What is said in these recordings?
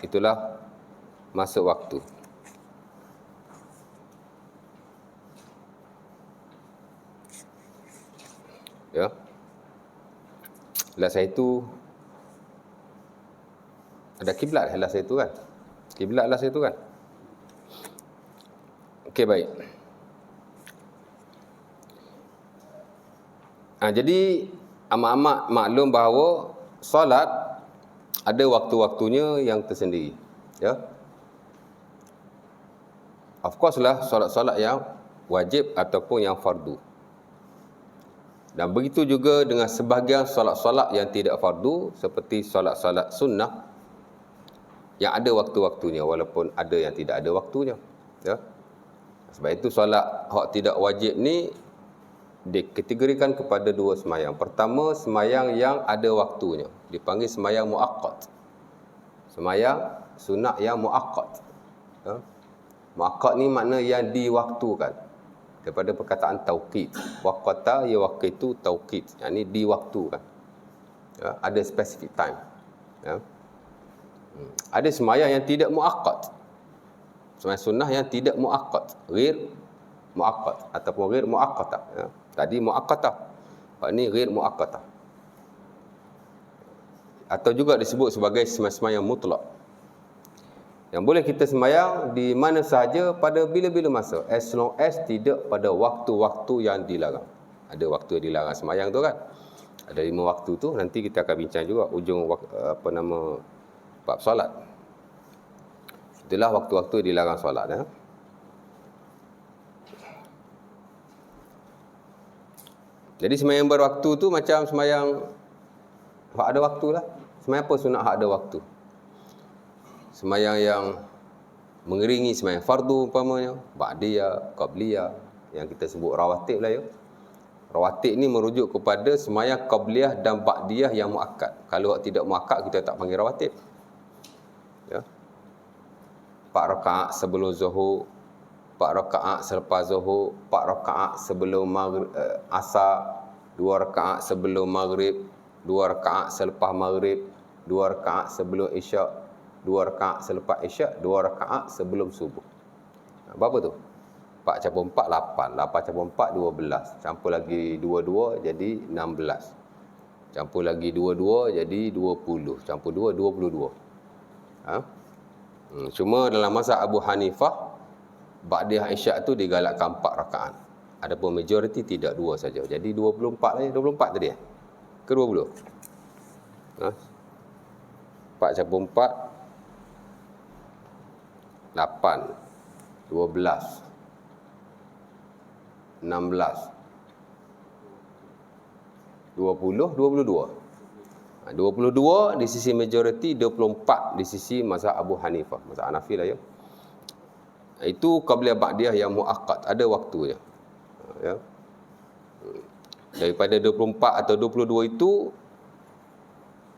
itulah masuk waktu. Ya. Last itu ada kiblat last itu kan? Kiblat last itu kan? Okey, baik. Jadi amat-amat maklum bahawa solat ada waktu-waktunya yang tersendiri. Ya. Of course lah solat-solat yang wajib ataupun yang fardu. Dan begitu juga dengan sebahagian solat-solat yang tidak fardu, seperti solat-solat sunnah yang ada waktu-waktunya, walaupun ada yang tidak ada waktunya. Ya. Sebab itu solat hak tidak wajib ni dikategorikan kepada dua semayang. Pertama, semayang yang ada waktunya, dipanggil semayang muaqqat. Semayang sunat yang muaqqat. Ya. Muaqqat ni makna yang diwaktukan, daripada perkataan tauqid. Waqata ya waqitu tauqid, yakni diwaktukan. Ya, ada specific time. Ya. Ada semayang yang tidak muaqqat. Semayang sunnah yang tidak muaqqat, ghair muaqqat ataupun ghair muaqqatah. Ya. Tadi muaqqatah, ini ghair muaqqatah. Atau juga disebut sebagai semayang mutlak, yang boleh kita semayang di mana sahaja pada bila-bila masa, as long as tidak pada waktu-waktu yang dilarang. Ada waktu yang dilarang semayang tu kan, ada 5 waktu tu, nanti kita akan bincang juga ujung bab solat. Itulah waktu-waktu yang dilarang solat. Ya. Jadi semayang berwaktu tu macam semayang hak ada waktu lah. Semayang apa sunat hak ada waktu? Semayang yang mengiringi semayang fardu umpamanya, ba'diyah, qabliyah, yang kita sebut rawatib lah ya. Rawatib ni merujuk kepada semayang qabliyah dan ba'diyah yang muakkad. Kalau tidak muakkad kita tak panggil rawatib. Ya. 4 rakaat sebelum zuhur, 4 rakaat selepas zuhur, 4 rakaat sebelum asar, 2 rakaat sebelum maghrib, 2 rakaat selepas maghrib, 2 rakaat sebelum isyak, 2 rakaat selepas isyak, 2 rakaat sebelum subuh. Berapa tu? 4 campur 4, 8. 8 campur 4, 12. Campur lagi 22, jadi 16. Campur lagi 22, jadi 20. Campur 2, 22. Cuma dalam mazhab Abu Hanifah, ba'diyah isyak tu digalakkan 4 rakaat. Adapun majoriti tidak, 2 saja. Jadi 24 lah ya. 24 tadi ke 20? 4 campur 4, 8, 12, 16, 20, 22. 22 di sisi majoriti, 24 di sisi mazhab Abu Hanifah, mazhab Hanafi lah ya. Itu qabliyah ba'diyah yang muaqqat, ada waktunya. Ya. Daripada 24 atau 22 itu,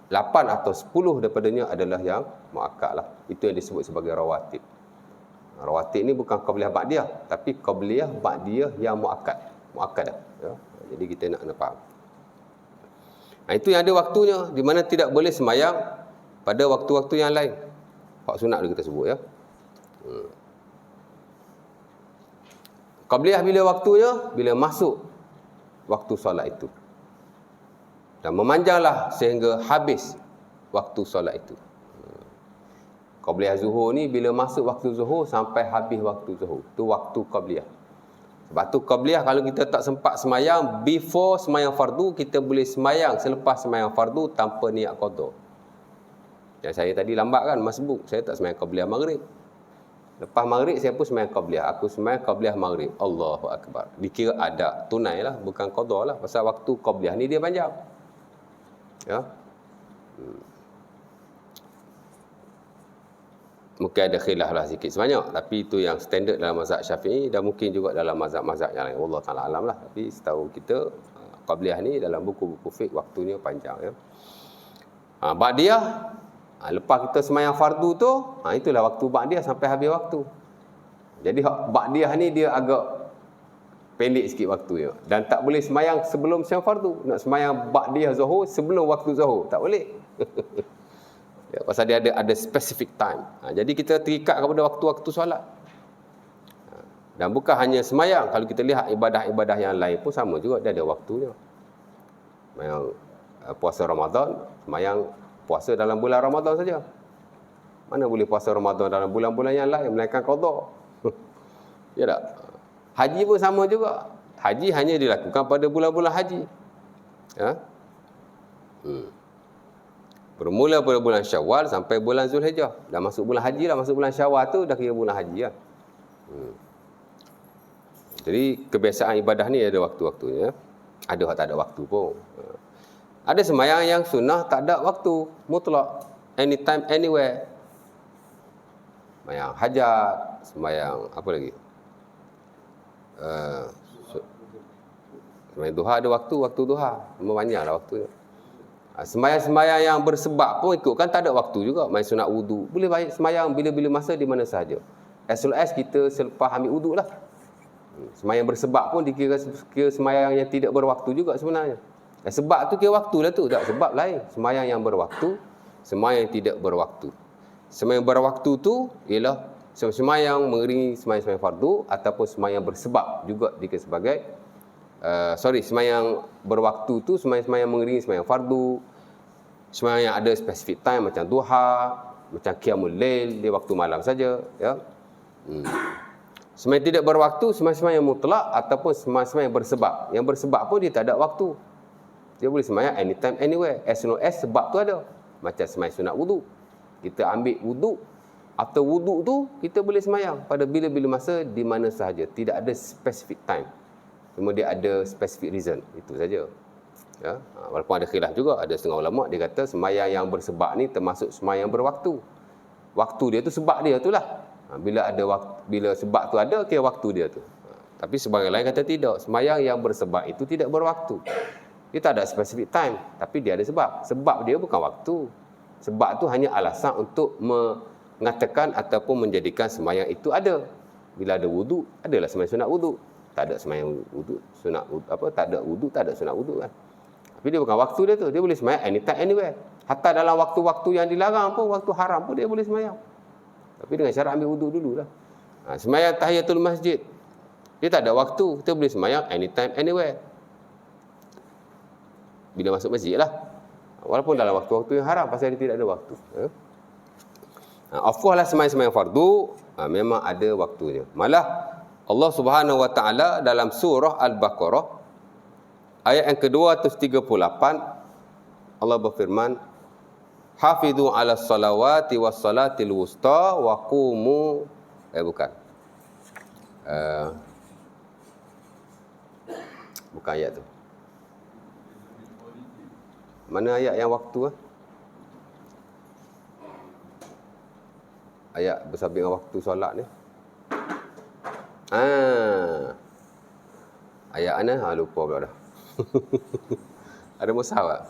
8 atau 10 daripadanya adalah yang muakkad lah. Itu yang disebut sebagai rawatib. Rawatib ni bukan qabliyah ba'diyah, tapi qabliyah ba'diyah yang muakkad. Muakkadah. Ya. Jadi kita nak faham. Itu yang ada waktunya, di mana tidak boleh semayang pada waktu-waktu yang lain. Hak sunat kita sebut ya. Qabliyah bila waktunya? Bila masuk waktu solat itu. Dan memanjanglah sehingga habis waktu solat itu. Qabliyah zuhur ni bila masuk waktu zuhur sampai habis waktu zuhur. Itu waktu qabliyah. Sebab tu qabliyah kalau kita tak sempat semayang before semayang fardu, kita boleh semayang selepas semayang fardu tanpa niat qada. Yang saya tadi lambat kan, masbuk. Saya tak semayang qabliyah maghrib. Lepas maghrib saya pun semayang qabliyah. Aku semayang qabliyah maghrib. Allahu Akbar. Dikira ada tunai lah, bukan qada lah. Pasal waktu qabliyah ni dia panjang. Ya. Mungkin ada khilaf lah sikit sebanyak, tapi itu yang standard dalam mazhab Syafi'i dan mungkin juga dalam mazhab-mazhab yang lain. Wallah ta'ala alam lah. Tapi setahu kita, qabliyah ni dalam buku-buku fiqh waktunya panjang ya. Ba'diyah, lepas kita semayang fardu tu, itulah waktu ba'diyah sampai habis waktu. Jadi ba'diyah ni dia agak pendek sikit waktunya. Dan tak boleh semayang sebelum semayang fardu. Nak semayang ba'diyah zuhur sebelum waktu zuhur, tak boleh. Ya, pasal dia ada specific time. Jadi kita terikat kepada waktu-waktu solat. Dan bukan hanya semayang. Kalau kita lihat ibadah-ibadah yang lain pun sama juga, dia ada waktunya. Semayang puasa Ramadan, semayang puasa dalam bulan Ramadan saja. Mana boleh puasa Ramadan dalam bulan-bulan yang lain, melainkan qada. Ya tak? Haji pun sama juga. Haji hanya dilakukan pada bulan-bulan haji. Ya? Bermula pada bulan Syawal sampai bulan Zulhijjah. Dah masuk bulan haji lah, masuk bulan Syawal tu dah kira bulan haji lah. Jadi kebiasaan ibadah ni ada waktu-waktunya. Ada tak ada waktu pun. Ada sembahyang yang sunnah tak ada waktu, mutlak, anytime, anywhere. Sembahyang hajat, sembahyang apa lagi? Sembahyang duha ada waktu duha. Memang banyaklah waktunya. Sembahyang-sembahyang yang bersebab pun ikutkan tak ada waktu juga. Main sunat wudu. Boleh baik sembahyang bila-bila masa di mana sahaja. As long as kita selepas ambil wudu lah. Sembahyang bersebab pun dikira sembahyang yang tidak berwaktu juga sebenarnya. Sebab tu kira waktu lah tu. Tak, sebab lain. Sembahyang yang berwaktu, sembahyang yang tidak berwaktu. Sembahyang berwaktu tu ialah sembahyang mengiringi sembahyang fardu ataupun sembahyang bersebab juga dikira sebagai sembahyang berwaktu tu sembahyang mengiringi sembahyang fardu, sembahyang yang ada specific time macam duha, macam qiyamul lail, dia waktu malam saja, ya. Sembahyang tidak berwaktu, sembahyang mutlak ataupun sembahyang bersebab. Yang bersebab pun dia tak ada waktu. Dia boleh sembahyang anytime, anywhere, as long as sebab tu ada. Macam sembahyang sunat wudu. Kita ambil wudu, after wudu tu kita boleh sembahyang pada bila-bila masa di mana sahaja. Tidak ada specific time. Cuma dia ada specific reason. Itu saja. Ya? Walaupun ada khilaf juga. Ada setengah ulama' dia kata sembahyang yang bersebab ni termasuk sembahyang berwaktu. Waktu dia tu sebab dia tu lah. Bila sebab tu ada, kira waktu dia tu. Tapi sebagai lain kata tidak. Sembahyang yang bersebab itu tidak berwaktu. Dia tak ada specific time. Tapi dia ada sebab. Sebab dia bukan waktu. Sebab tu hanya alasan untuk mengatakan ataupun menjadikan sembahyang itu ada. Bila ada wudu, adalah sembahyang sunat wudu. Tak ada sembahyang wudu, sunat wudu, tak ada wudu, tak ada sunat wudu kan. Tapi dia bukan waktu dia tu. Dia boleh sembahyang anytime, anywhere. Hatta dalam waktu-waktu yang dilarang pun, waktu haram pun dia boleh sembahyang. Tapi dengan syarat ambil wudu dululah. Sembahyang tahiyatul masjid. Dia tak ada waktu. Kita boleh sembahyang anytime, anywhere. Bila masuk masjid lah. Walaupun dalam waktu-waktu yang haram, pasal dia tidak ada waktu. Of course lah sembahyang fardu, memang ada waktunya. Malah Allah Subhanahu Wa Taala dalam surah Al-Baqarah ayat yang ke-238 Allah berfirman, "Hafizu 'alas salawati was salatil wusta wa qumu." Bukan ayat tu. Mana ayat yang waktu Ayat bersabit dengan waktu solat ni. Ayat mana? Lupa pula dah. Ada mushaf tak?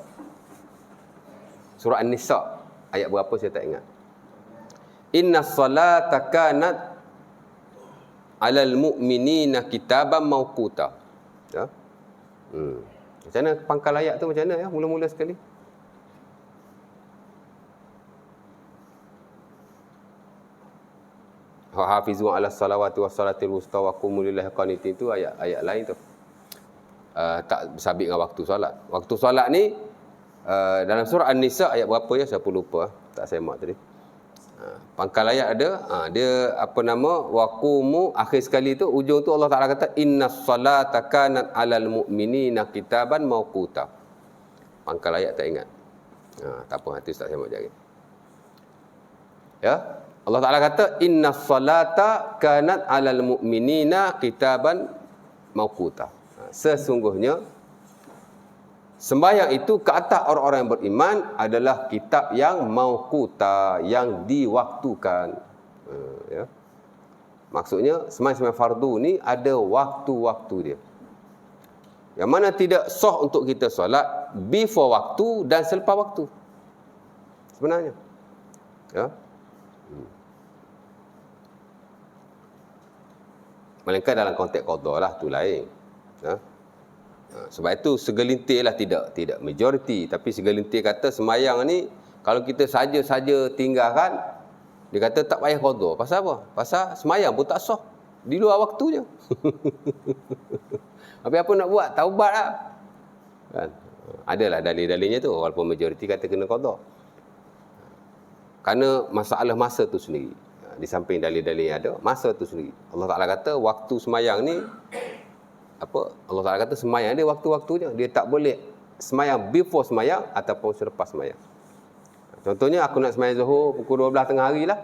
Surah An-Nisa. Ayat berapa saya tak ingat. Inna salata kanat alal mu'minina kitaban mawquta. Ya? Macam mana pangkal ayat tu macam mana ya? Mula-mula sekali. Hafizu 'alas salawati was salatil wusta wa qumu lillahi qanitin, itu ayat lain tu. Tak bersabit dengan waktu solat. Waktu solat ni dalam surah An-Nisa ayat berapa ya? Saya pun lupa. Tak semak tadi. Pangkal ayat ada, dia wa qumu, akhir sekali tu ujung tu Allah Taala kata innas salata kanat 'alal mu'minina kitaban mawquta. Pangkal ayat tak ingat. Tak apa, nanti tak semak lagi. Ya. Allah Ta'ala kata innas salata kanat 'alal mu'minina kitaban mawquta. Sesungguhnya sembahyang itu ke atas orang-orang yang beriman adalah kitab yang mawquta, yang diwaktukan. Ya. Maksudnya sembahyang fardu ni ada waktu-waktu dia. Yang mana tidak sah untuk kita solat before waktu dan selepas waktu. Sebenarnya. Ya. Melainkan dalam konteks qada lah, tu lain. Sebab itu segelintir lah, tidak majoriti, tapi segelintir kata sembahyang ni Kalau kita saja-saja tinggalkan, dia kata tak payah qada. Pasal apa? Pasal semayang pun tak sah. Di luar waktunya. Tapi apa nak buat? Taubat lah. Kan? Adalah dalil-dalilnya tu. Walaupun majoriti kata kena qada. Kerana masalah masa tu sendiri. Di samping dalil-dalil yang ada, masa tu sendiri. Allah Ta'ala kata waktu semayang ni, Allah Ta'ala kata semayang dia waktu-waktunya. Dia tak boleh semayang before semayang ataupun selepas semayang. Contohnya aku nak semayang Zuhur pukul 12 tengah hari lah.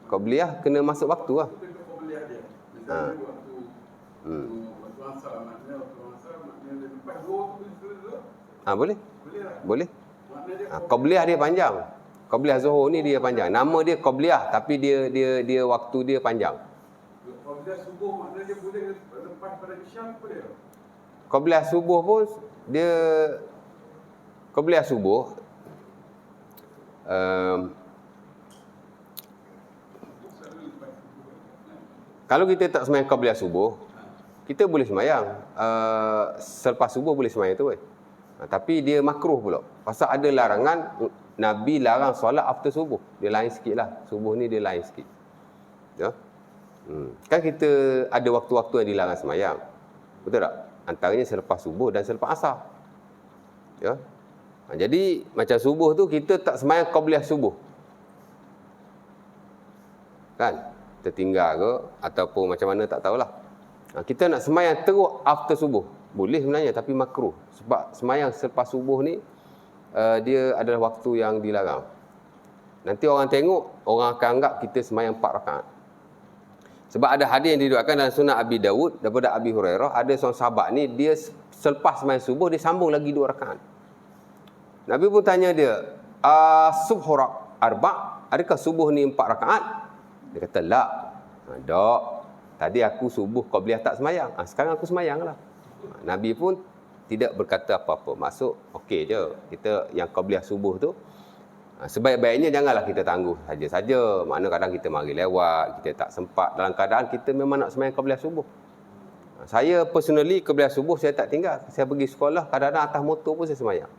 Qabliyah kena masuk waktu lah. Boleh? Boleh. Qabliyah dia panjang. Qabliyah Zuhur ni dia panjang. Nama dia Qabliyah tapi dia waktu dia panjang. Qabliyah subuh maknanya dia boleh lepas pada Isyak boleh. Qabliyah subuh pun dia Qabliyah subuh kalau kita tak semayang Qabliyah subuh, kita boleh semayang selepas subuh boleh semayang tu. Tapi dia makruh pula. Pasal ada larangan, Nabi larang solat after subuh. Dia lain sikit lah. Subuh ni dia lain sikit. Ya? Kan kita ada waktu-waktu yang dilarang semayang. Betul tak? Antaranya selepas subuh dan selepas asar. Ya? Jadi macam subuh tu kita tak semayang Qabliyah subuh. Kan? Tertinggal ke ataupun macam mana tak tahulah. Kita nak semayang terus after subuh. Boleh sebenarnya tapi makruh. Sebab semayang selepas subuh ni dia adalah waktu yang dilarang. Nanti orang tengok, orang akan anggap kita semayang 4 rakaat. Sebab ada hadis yang diriwayatkan dalam Sunan Abi Dawud daripada Abi Hurairah, ada seorang sahabat ni dia selepas semayang subuh dia sambung lagi 2 rakaat. Nabi pun tanya dia, subhu arba', adakah subuh ni 4 rakaat? Dia kata, la. Tak. Tadi aku subuh qabliyah tak semayang. Sekarang aku semayang lah. Nabi pun tidak berkata apa-apa. Maksud, okey je. Kita yang qabliyah subuh tu, sebaik-baiknya janganlah kita tangguh saja-saja. Makna kadang kita mari lewat, kita tak sempat. Dalam keadaan kita memang nak semayang qabliyah subuh. Saya personally qabliyah subuh saya tak tinggal. Saya pergi sekolah, kadang-kadang atas motor pun saya semayang.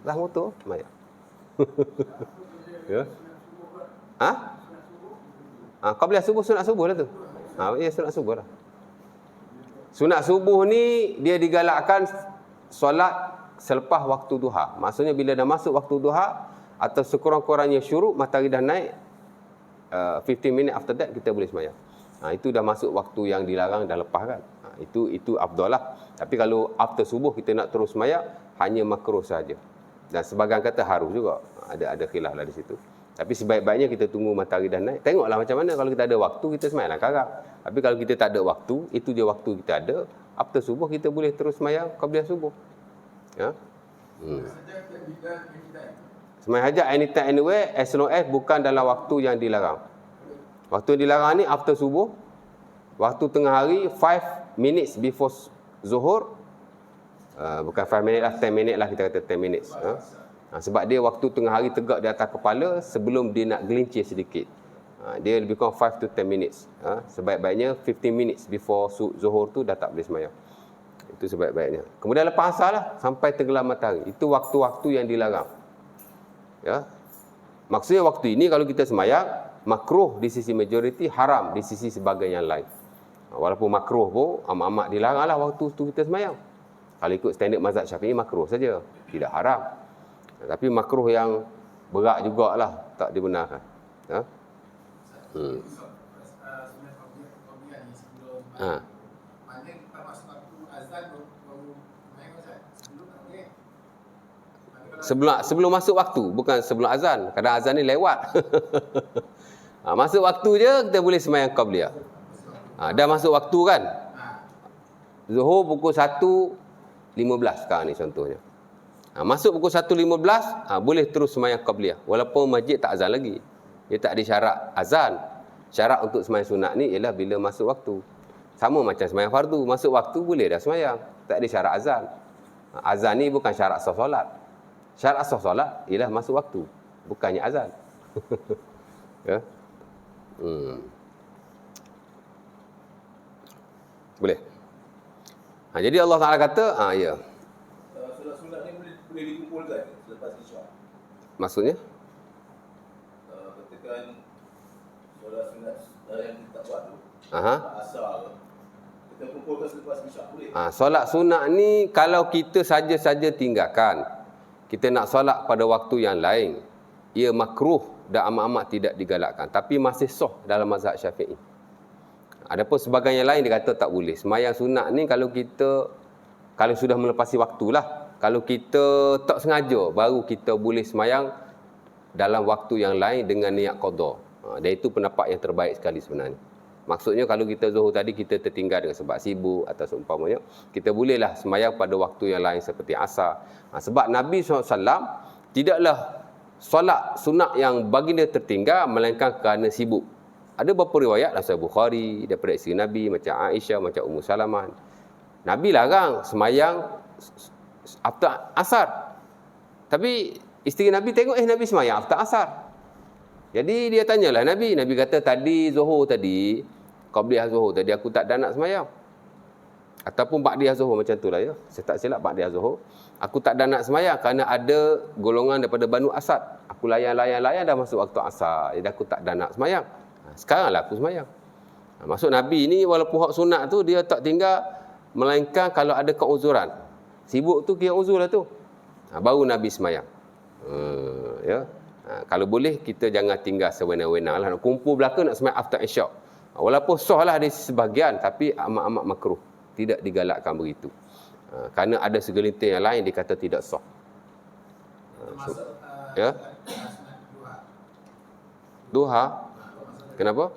Atas motor, semayang. Ya? Qabliyah subuh, sunat subuh lah tu. Ya, sunat subuh lah. Sunat subuh ni dia digalakkan solat selepas waktu duha. Maksudnya bila dah masuk waktu duha atau sekurang-kurangnya syuruk, matahari dah naik, 15 minit after that kita boleh semayang. Itu dah masuk waktu yang dilarang, dah lepas kan. Itu afdal lah. Tapi kalau after subuh kita nak terus semayang, hanya makruh saja. Dan sebagian kata harus juga. Ada khilaf lah di situ. Tapi sebaik-baiknya kita tunggu matahari dah naik. Tengoklah macam mana. Kalau kita ada waktu, kita semayanglah karang. Tapi kalau kita tak ada waktu, itu je waktu kita ada. After subuh, kita boleh terus semayang qabliyah subuh. Ya? Semayang hajat anytime, anywhere, as long as bukan dalam waktu yang dilarang. Waktu yang dilarang ni after subuh. Waktu tengah hari, 5 minutes before zuhur. Bukan 5 minit lah, 10 minit lah, kita kata 10 minutes. Sebab dia waktu tengah hari tegak di atas kepala sebelum dia nak gelincir sedikit. Dia lebih kurang 5 to 10 minutes. Sebaik-baiknya 15 minutes before zuhur tu dah tak boleh semayang. Itu sebaik-baiknya. Kemudian lepas asar lah sampai tenggelam matahari. Itu waktu-waktu yang dilarang. Ya. Maksudnya waktu ini kalau kita semayang, makruh di sisi majoriti, haram di sisi sebahagian yang lain. Walaupun makruh pun, amat-amat dilarang lah waktu tu kita semayang. Kalau ikut standard mazhab Syafi'i, makruh saja. Tidak haram. Tapi makruh yang berat jugalah, tak dibenarkan. Ya? Sebelum masuk waktu, bukan sebelum azan. Kadang azan ni lewat. Masuk waktu je kita boleh semayang qabliyah. Dah masuk waktu kan? Zuhur pukul 1.15 sekarang ni contohnya. Masuk pukul 1.15, boleh terus semayang qabliyah. Walaupun masjid tak azan lagi. Dia tak ada syarat azan. Syarat untuk semayang sunat ni ialah bila masuk waktu. Sama macam semayang fardu. Masuk waktu boleh dah semayang. Tak ada syarat azan. Azan ni bukan syarat sah solat. Syarat sah solat ialah masuk waktu. Bukannya azan. Ya? Boleh. Jadi Allah Ta'ala kata, ya. Solat-solat ni boleh dikumpulkan selepas Maksudnya? Katakan solat sunat yang kita buat tu, Aha. asal kita kumpulkan selepas isyak boleh. Solat sunat ni kalau kita saja-saja tinggalkan, kita nak solat pada waktu yang lain, ia makruh dan amat-amat tidak digalakkan. Tapi masih sah dalam mazhab Syafi'i. Adapun sebahagian yang lain dia kata tak boleh. Sembahyang sunat ni kalau sudah melepasi waktulah. Kalau kita tak sengaja, baru kita boleh sembahyang dalam waktu yang lain dengan niat qada. Dan itu pendapat yang terbaik sekali sebenarnya. Maksudnya kalau kita zuhur tadi kita tertinggal dengan sebab sibuk atau seumpamanya, kita bolehlah sembahyang pada waktu yang lain seperti asar. Sebab Nabi SAW tidaklah solat sunat yang baginda tertinggal melainkan kerana sibuk. Ada beberapa riwayat dalam Sahih Bukhari daripada isteri Nabi macam Aisyah, macam Ummu Salamah. Nabi larang sembahyang after asar. Tapi isteri Nabi tengok Nabi sembahyang after asar. Jadi dia tanyalah Nabi. Nabi kata tadi zuhur tadi, qabliyah zuhur tadi aku tak ada nak sembahyang. Ataupun ba'diyah zuhur macam itulah ya. Saya tak silap ba'diyah zuhur. Aku tak ada nak sembahyang kerana ada golongan daripada Banu Asad. Aku layan dah masuk waktu asar. Jadi aku tak ada nak sembahyang. Sekaranglah aku sembahyang. Maksud Nabi ni walaupun hak sunat tu dia tak tinggal melainkan kalau ada keuzuran. Sibuk tu kira uzur lah tu. Baru Nabi sembahyang. Ya. Kalau boleh kita jangan tinggal sewenang-wenang lah. Nak kumpul belaka nak sembahyang after isyak. Walaupun sah lah di sebahagian tapi amat-amat makruh. Tidak digalakkan begitu. Kerana ada segelintir yang lain dikata tidak sah. Ya. Duha. Kenapa?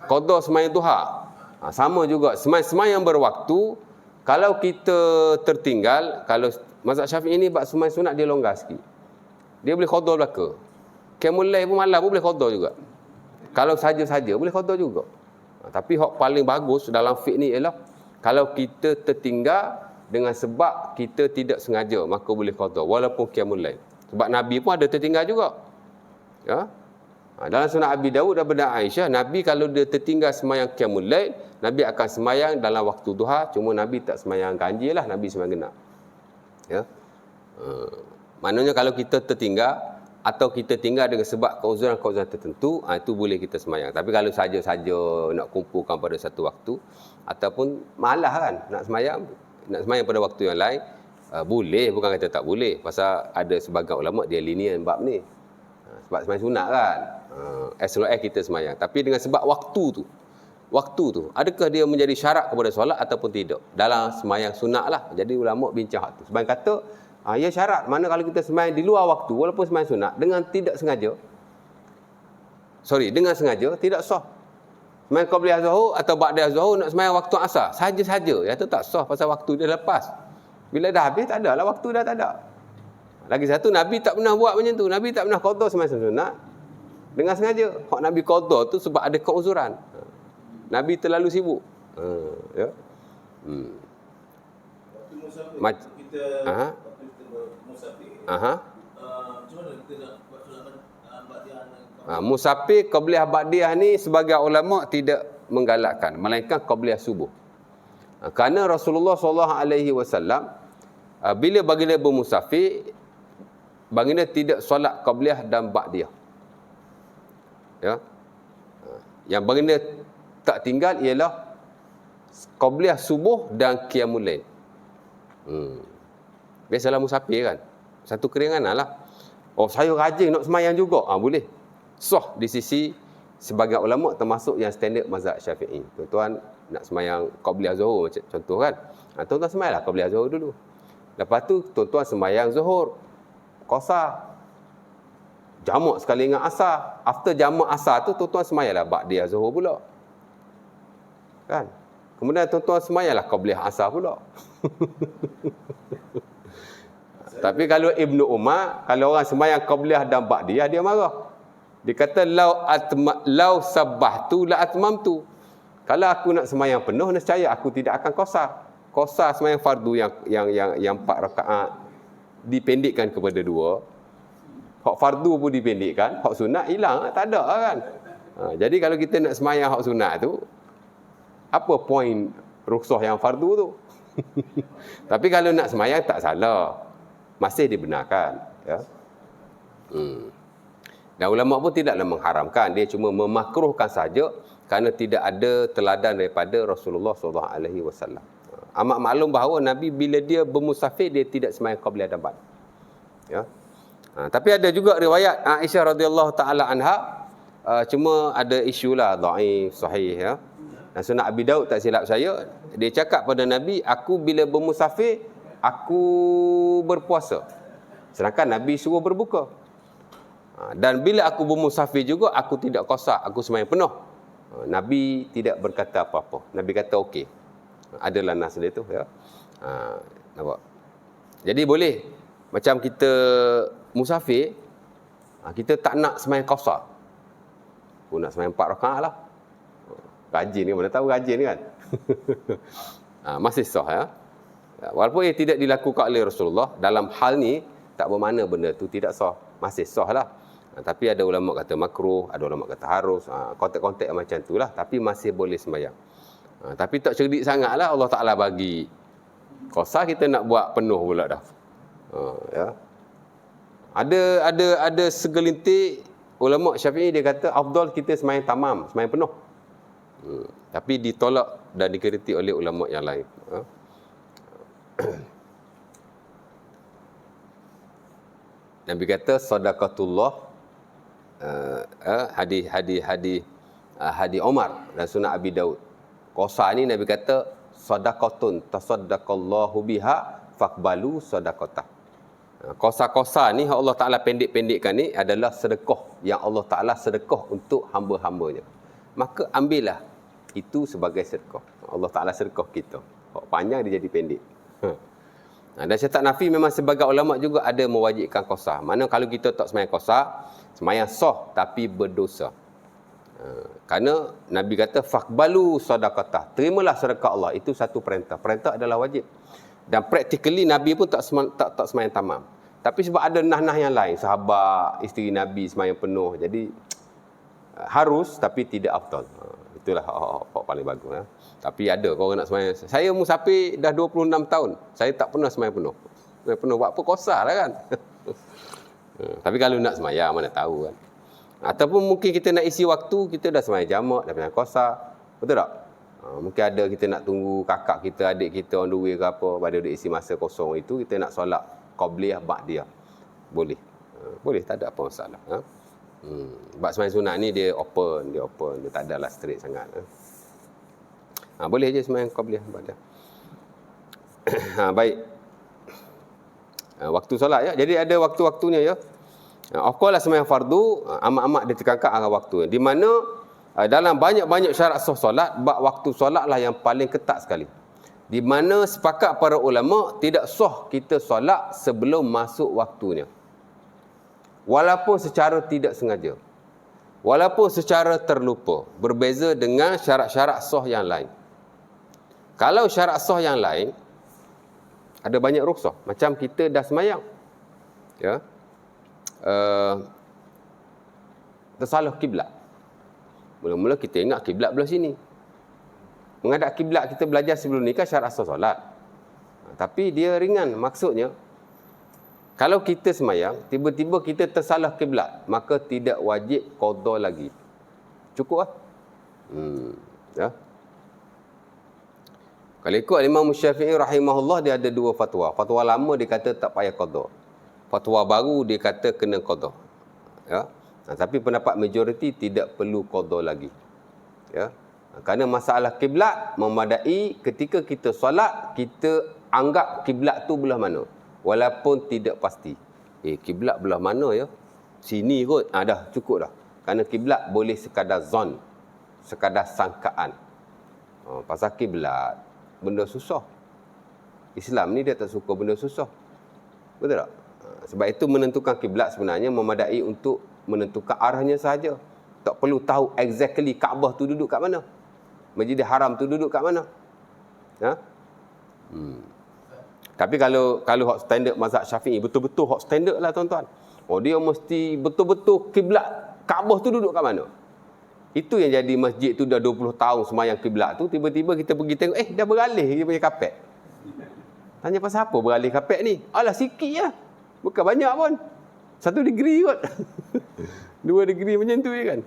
Qada sembahyang duha. Sama juga. Sembahyang berwaktu, kalau kita tertinggal, kalau mazhab Syafi'i ni bab sembahyang sunat dia longgar sikit. Dia boleh qada belaka. Qiyamul lail pun malam pun boleh qada juga. Kalau saja-saja boleh qada juga. Tapi hak paling bagus dalam fiqh ni ialah kalau kita tertinggal dengan sebab kita tidak sengaja, maka boleh qada walaupun qiyamul lail. Sebab Nabi pun ada tertinggal juga. Ya. Dalam sunat Abi Dawud daripada Aisyah, Nabi kalau dia tertinggal sembahyang qiyamul lail, Nabi akan sembahyang dalam waktu duha, cuma Nabi tak sembahyang ganjil lah, Nabi sembahyang genap. Ya. Maknanya kalau kita tertinggal atau kita tinggal dengan sebab keuzuran-keuzuran tertentu, itu boleh kita sembahyang. Tapi kalau saja-saja nak kumpulkan pada satu waktu ataupun malas kan nak sembahyang pada waktu yang lain, boleh, bukan kata tak boleh. Pasal ada sebagian ulama dia lenient bab ni. Sebab sembahyang sunat kan. As long as kita sembahyang. Tapi dengan sebab waktu tu, adakah dia menjadi syarat kepada solat ataupun tidak? Dalam sembahyang sunat lah. Jadi ulama bincang hak tu. Sebab kata, ya syarat. Mana kalau kita sembahyang di luar waktu, walaupun sembahyang sunat, dengan sengaja, tidak sah. Sembahyang qabliyah zuhur atau ba'diyah zuhur nak sembahyang waktu asar, saja-saja. Yang tu tak sah pasal waktu dia lepas. Bila dah habis, tak ada lah. Waktu dah tak ada. Lagi satu, Nabi tak pernah buat macam tu. Nabi tak pernah qada sembahyang sunat dengan sengaja. Hak Nabi qada tu sebab ada keuzuran. Nabi terlalu sibuk. Ya. Waktu musafir, Waktu kita musafir. Macam mana kita nak buat solat ba'diyah? Musafir qabliyah ba'diyah ni sebagai ulama tidak menggalakkan, melainkan qabliyah subuh. Kerana Rasulullah SAW bila baginda bermusafir, baginda tidak solat qabliyah dan ba'diyah. Ya. Yang baginda tak tinggal ialah qabliyah subuh dan qiyamul lail. Biasalah musafir kan. Satu keringanan lah. Oh, saya rajin nak sembahyang juga. Boleh. Sah di sisi sebagian ulama termasuk yang standard mazhab Syafi'i. Tuan-tuan nak sembahyang qabliyah zuhur macam contoh kan. Tuan-tuan sembahyanglah qabliyah zuhur dulu. Lepas tu tuan-tuan sembahyang zuhur qasar. Jamak sekali dengan asar. After jamak asar tu tuan-tuan sembahyanglah ba'diyah zuhur pula. Kan? Kemudian tuan-tuan sembahyanglah qabliyah asar pula. Tapi kalau Ibnu Umar, kalau orang sembahyang qabliyah dan ba'diyah, dia marah. Dia kata lau sabbahtu la atmamtu. Kalau aku nak sembahyang penuh, nescaya aku tidak akan qasar. Qasar sembahyang fardu yang 4 rakaat dipendekkan kepada 2. Hak fardu pun dipendekkan, hak sunat hilang, tak ada kan. Jadi kalau kita nak sembahyang hak sunat tu, apa poin rukhsah yang fardu tu? Tapi kalau nak sembahyang tak salah. Masih dibenarkan, ya. Dan ulama pun tidaklah mengharamkan, dia cuma memakruhkan saja kerana tidak ada teladan daripada Rasulullah SAW. Amat maklum bahawa Nabi bila dia bermusafir, dia tidak sembahyang qabliyah dan ba'd. Ya. Tapi ada juga riwayat Aisyah radhiyallahu taala anha, cuma ada isu lah, dhaif, sahih ya. Dan Sunan Abi Daud tak silap saya, dia cakap pada Nabi, aku bila bermusafir, aku berpuasa. Sedangkan Nabi suruh berbuka. Dan bila aku bermusafir juga, aku tidak qasar, aku sembahyang penuh. Nabi tidak berkata apa-apa. Nabi kata okey. Adalah nas dia tu ya. Nampak. Jadi boleh macam kita musafir, kita tak nak sembahyang qasar. Aku nak sembahyang 4 rakaat lah. Rajin ni, mana tahu rajin kan. Masih sah ya. Walaupun ia tidak dilakukan oleh Rasulullah, dalam hal ni tak bermakna benda tu tidak sah. Masih sah lah. Tapi ada ulama kata makruh, ada ulama kata harus. Konteks-konteks macam tu lah. Tapi masih boleh sembahyang. Tapi tak cerdik sangat lah Allah Ta'ala bagi qasar, kita nak buat penuh pula dah. Ya. Ada segelintir ulama Syafi'i dia kata afdal kita sembahyang tamam, sembahyang penuh. Tapi ditolak dan dikritik oleh ulama yang lain. Nabi kata sadaqatullah, hadis Umar dan Sunan Abi Daud. Qasar ni Nabi kata sadaqatun tasaddaqallahu biha faqbalu sadaqatah. Qasar-qasar ni Allah Ta'ala pendek-pendekkan ni adalah sedekah yang Allah Ta'ala sedekah untuk hamba-hambanya. Maka ambillah itu sebagai sedekah. Allah Ta'ala sedekah kita. Panjang dia jadi pendek. Dan saya tak nafi memang sebagai ulama juga ada mewajibkan qasar. Mana kalau kita tak sembahyang qasar, sembahyang sah tapi berdosa. Kerana Nabi kata faqbalu sadaqatah. Terimalah sedekah Allah. Itu satu perintah. Perintah adalah wajib. Dan practically Nabi pun tak sembahyang tamam. Tapi sebab ada nah-nah yang lain, sahabat, isteri Nabi sembahyang penuh. Jadi harus tapi tidak afdal. Itulah hak paling bagus. Tapi ada orang nak sembahyang. Saya musafir dah 26 tahun. Saya tak pernah sembahyang penuh. Sembahyang penuh buat apa? Qasar lah kan. Tapi kalau nak sembahyang, mana tahu kan. Ataupun mungkin kita nak isi waktu, kita dah sembahyang jamak, dah sembahyang qasar. Betul tak? Mungkin ada kita nak tunggu kakak kita, adik kita on the way ke apa, pada dia isi masa kosong itu, kita nak solat qabliyah ba'diyah. Boleh. Boleh, tak ada apa masalah. Sebab sembahyang sunat ni dia open, dia tak adalah straight sangat. Boleh je sembahyang qabliyah ba'diyah. Baik. Waktu solat ya. Jadi ada waktu-waktunya ya. Of course lah sembahyang fardu, amat-amat ditekankan arah waktu. Di mana dalam banyak-banyak syarat sah solat, bab waktu solat lah yang paling ketat sekali. Di mana sepakat para ulama tidak sah kita solat sebelum masuk waktunya. Walaupun secara tidak sengaja. Walaupun secara terlupa. Berbeza dengan syarat-syarat sah yang lain. Kalau syarat sah yang lain, ada banyak rukhsah. Macam kita dah sembahyang. Ya. Tersalah kiblat. Mula-mula kita ingat kiblat belah sini. Menghadap kiblat kita belajar sebelum ni kan syarat sah solat. Tapi dia ringan. Maksudnya, kalau kita sembahyang, tiba-tiba kita tersalah kiblat, maka tidak wajib qada lagi. Cukup lah. Ya. Kalau ikut Imam Syafi'i rahimahullah, dia ada dua fatwa. Fatwa lama dia kata tak payah qada. Fatwa baru dia kata kena qada. Ya. Tapi pendapat majoriti tidak perlu qada lagi. Ya. Kerana masalah kiblat memadai ketika kita solat, kita anggap kiblat tu belah mana. Walaupun tidak pasti. Kiblat belah mana ya? Sini kot. Dah cukup dah. Kerana kiblat boleh sekadar zon. Sekadar sangkaan. Pasal kiblat benda susah. Islam ni dia tak suka benda susah. Betul tak? Sebab itu menentukan kiblat sebenarnya memadai untuk menentukan arahnya sahaja. Tak perlu tahu exactly Kaabah tu duduk kat mana. Masjidil Haram tu duduk kat mana. Ha? Tapi kalau hak standard mazhab Syafi'i, betul-betul hak standard lah tuan-tuan. Dia mesti betul-betul kiblat Kaabah tu duduk kat mana. Itu yang jadi masjid tu dah 20 tahun sembahyang kiblat tu, tiba-tiba kita pergi tengok, dah beralih dia punya kapet. Tanya pasal apa beralih kapet ni? Alah sikit je. Bukan banyak pun. 1 degree kot. 2 degree macam tu je kan.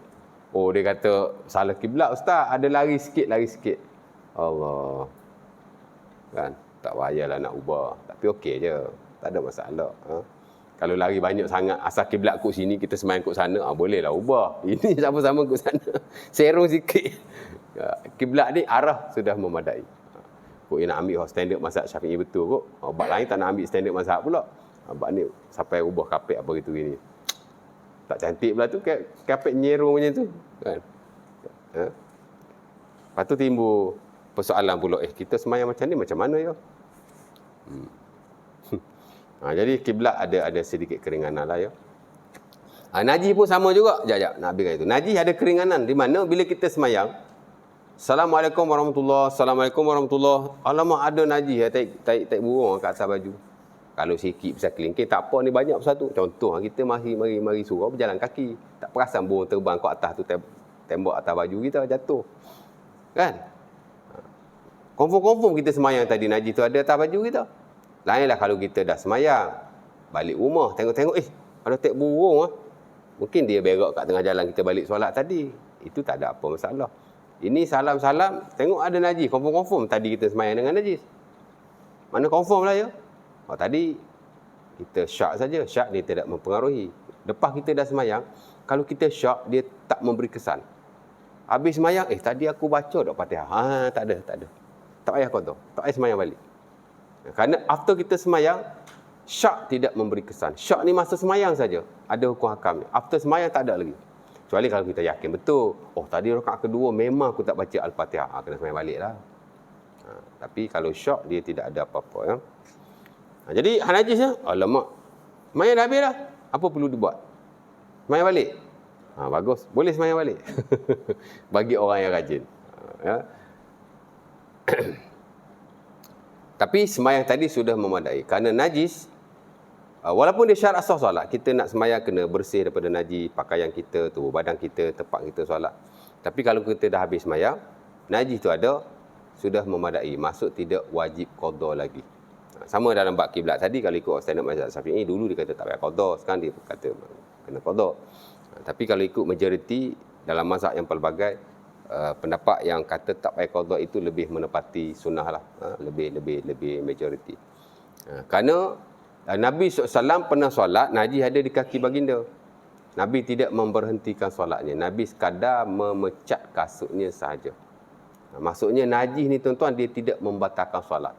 Oh, dia kata salah kiblat ustaz, ada lari sikit. Allah. Kan? Tak payahlah nak ubah. Tapi okey je. Tak ada masalah. Kalau lari banyak sangat, asal kiblat kut sini, kita semayang kut sana, bolehlah ubah. Ini sama-sama kut sana. Serong sikit. Kiblat ni arah sudah memadai. Kok nak ambil standard mazhab Syafi'i betul kot. Bab lain tak nak ambil standard mazhab pula. Bab ni sampai ubah kapek apa gitu gini. Tak cantik pula tu, kapek nyerong macam tu. Kan? Lepas tu timbul persoalan pula, kita semayang macam ni macam mana ya? Jadi kiblat ada sedikit keringanan lah ya. Najis pun sama juga. Sekejap, nak habiskan itu. Najis ada keringanan. Di mana bila kita semayang, Assalamualaikum warahmatullahi, Assalamualaikum warahmatullahi. Alamak, ada najis ya, taik burung kat atas baju. Kalau sikit pasal kelingking, tak apa ni banyak satu. Contoh, kita mari surau berjalan kaki. Tak perasan burung terbang kat atas tu, tembok atas baju kita, jatuh. Kan? Confirm kita semayang tadi, najis tu ada atas baju kita. Lainlah kalau kita dah semayang, balik rumah, tengok, ada tek burung. Mungkin dia berak kat tengah jalan kita balik solat tadi. Itu tak ada apa masalah. Ini salam-salam, tengok ada najis. Confirm tadi kita semayang dengan najis. Mana confirm lah ya. Tadi kita syak saja. Syak dia tidak mempengaruhi. Lepas kita dah semayang, kalau kita syak, dia tak memberi kesan. Habis semayang, tadi aku baca dah Fatihah. Tak ada. Tak payah kau tahu. Tak payah semayang balik. Kerana after kita semayang, syak tidak memberi kesan. Syak ni masa semayang saja ada hukum hakamnya. After semayang tak ada lagi. Kecuali kalau kita yakin betul, tadi rakaat kedua memang aku tak baca Al-Fatihah, kena semayang balik lah. Tapi kalau syak, dia tidak ada apa-apa ya. Jadi najisnya, alamak, semayang dah habis dah, apa perlu dibuat? Semayang balik. Bagus, boleh semayang balik. Bagi orang yang rajin. Ya. Tapi semayang tadi sudah memadai. Kerana najis, walaupun dia syarat sah solat, kita nak semayang kena bersih daripada najis, pakaian kita, tubuh badan kita, tempat kita solat. Tapi kalau kita dah habis semayang, najis tu ada, sudah memadai. Maksud tidak wajib qada lagi. Sama dalam bab kiblat tadi, kalau ikut standard mazhab Syafi'i, dulu dia kata tak payah qada, sekarang dia kata kena qada. Tapi kalau ikut majoriti dalam mazhab yang pelbagai, pendapat yang kata tak payah qada itu lebih menepati sunnah lah, lebih majoriti. Kerana Nabi SAW pernah solat, najis ada di kaki baginda. Nabi tidak memberhentikan solatnya. Nabi sekadar memecat kasutnya sahaja. Maksudnya najis ni tuan-tuan, dia tidak membatalkan solat.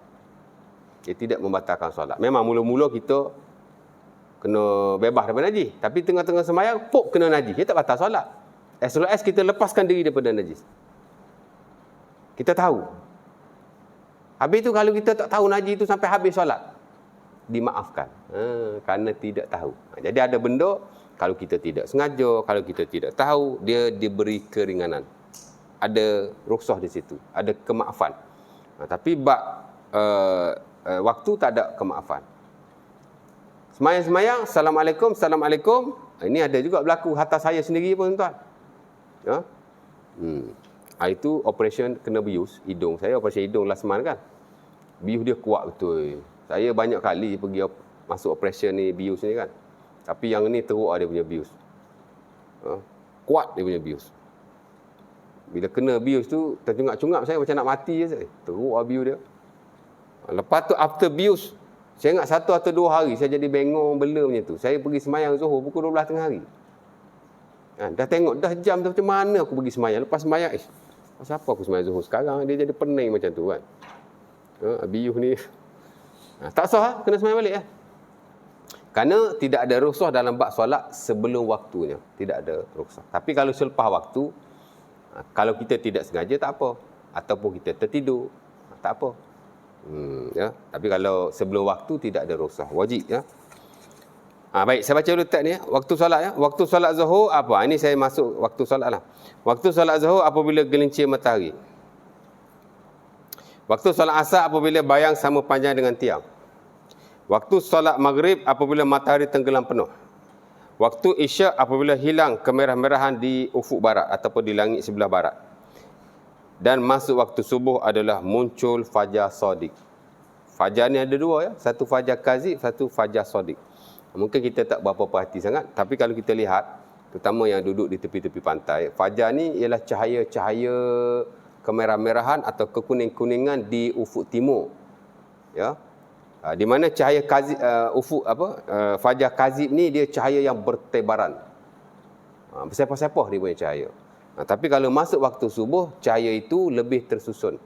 Dia tidak membatalkan solat. Memang mula-mula kita kena bebas daripada najis. Tapi tengah-tengah semayang, kena najis. Dia tak batal solat. As long as kita lepaskan diri daripada najis. Kita tahu. Habis tu kalau kita tak tahu najis tu sampai habis solat, dimaafkan. Kerana tidak tahu. Jadi ada benda, kalau kita tidak sengaja, kalau kita tidak tahu, dia diberi keringanan. Ada rukhsah di situ. Ada kemaafan. Tapi bab waktu tak ada kemaafan. Semayang-semayang, Assalamualaikum. Ini ada juga berlaku hatta saya sendiri pun tuan. Itu operation kena bius hidung. Saya operation hidung last month kan. Bius dia kuat betul. Saya banyak kali pergi masuk operation ni bius ni kan. Tapi yang ni teruk dia punya bius. Kuat dia punya bius. Bila kena bius tu tercungap-cungap saya macam nak mati je. Teruk bius dia. Lepas tu after bius, saya ingat 1 atau 2 hari saya jadi bengong bela macam tu. Saya pergi semayang Zuhur pukul 12 tengah hari. Dah tengok dah jam tu macam mana aku pergi semayang. Lepas semayang, siapa aku semayang Zuhur sekarang? Dia jadi pening macam tu kan. Bius ni. Tak sah, kena semayang balik. Kerana tidak ada rukhsah dalam bab solat sebelum waktunya. Tidak ada rukhsah. Tapi kalau selepas waktu, kalau kita tidak sengaja tak apa. Ataupun kita tertidur, tak apa. Tapi kalau sebelum waktu tidak ada rukhsah. Wajib ya. Baik, saya baca dulu teks ni. Waktu solat ya. Waktu solat Zuhur apa? Ini saya masuk waktu solat lah. Waktu solat Zuhur apabila gelincir matahari. Waktu solat Asar apabila bayang sama panjang dengan tiang. Waktu solat Maghrib apabila matahari tenggelam penuh. Waktu Isyak apabila hilang kemerah-merahan di ufuk barat ataupun di langit sebelah barat. Dan masuk waktu subuh adalah muncul fajar sodik. Fajar ni ada 2 ya. Satu fajar kazib, satu fajar sodik. Mungkin kita tak berapa perhati sangat, tapi kalau kita lihat, terutama yang duduk di tepi-tepi pantai, fajar ni ialah cahaya-cahaya kemerah-merahan atau kekuning-kuningan di ufuk timur. Ya. Di mana cahaya kazib, fajar kazib ni dia cahaya yang bertebaran. Bersepah-sepah dia punya cahaya. Tapi kalau masuk waktu subuh, cahaya itu lebih tersusun.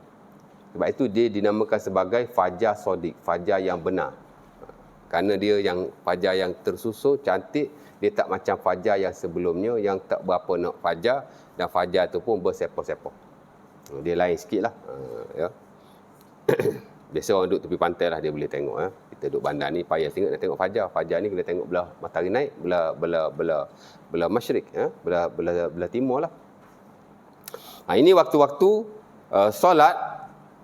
Sebab itu dia dinamakan sebagai fajar sodik, fajar yang benar. Kerana dia yang fajar yang tersusun, cantik, dia tak macam fajar yang sebelumnya yang tak berapa nak fajar, dan fajar tu pun bersepah-sepah. Dia lain sikit lah. Ya. Biasa orang duduk tepi pantai lah dia boleh tengok. Kita duduk bandar ni payah nak tengok fajar. Fajar ni kena tengok belah matahari naik, belah masyrik, belah timur lah. Ini waktu-waktu solat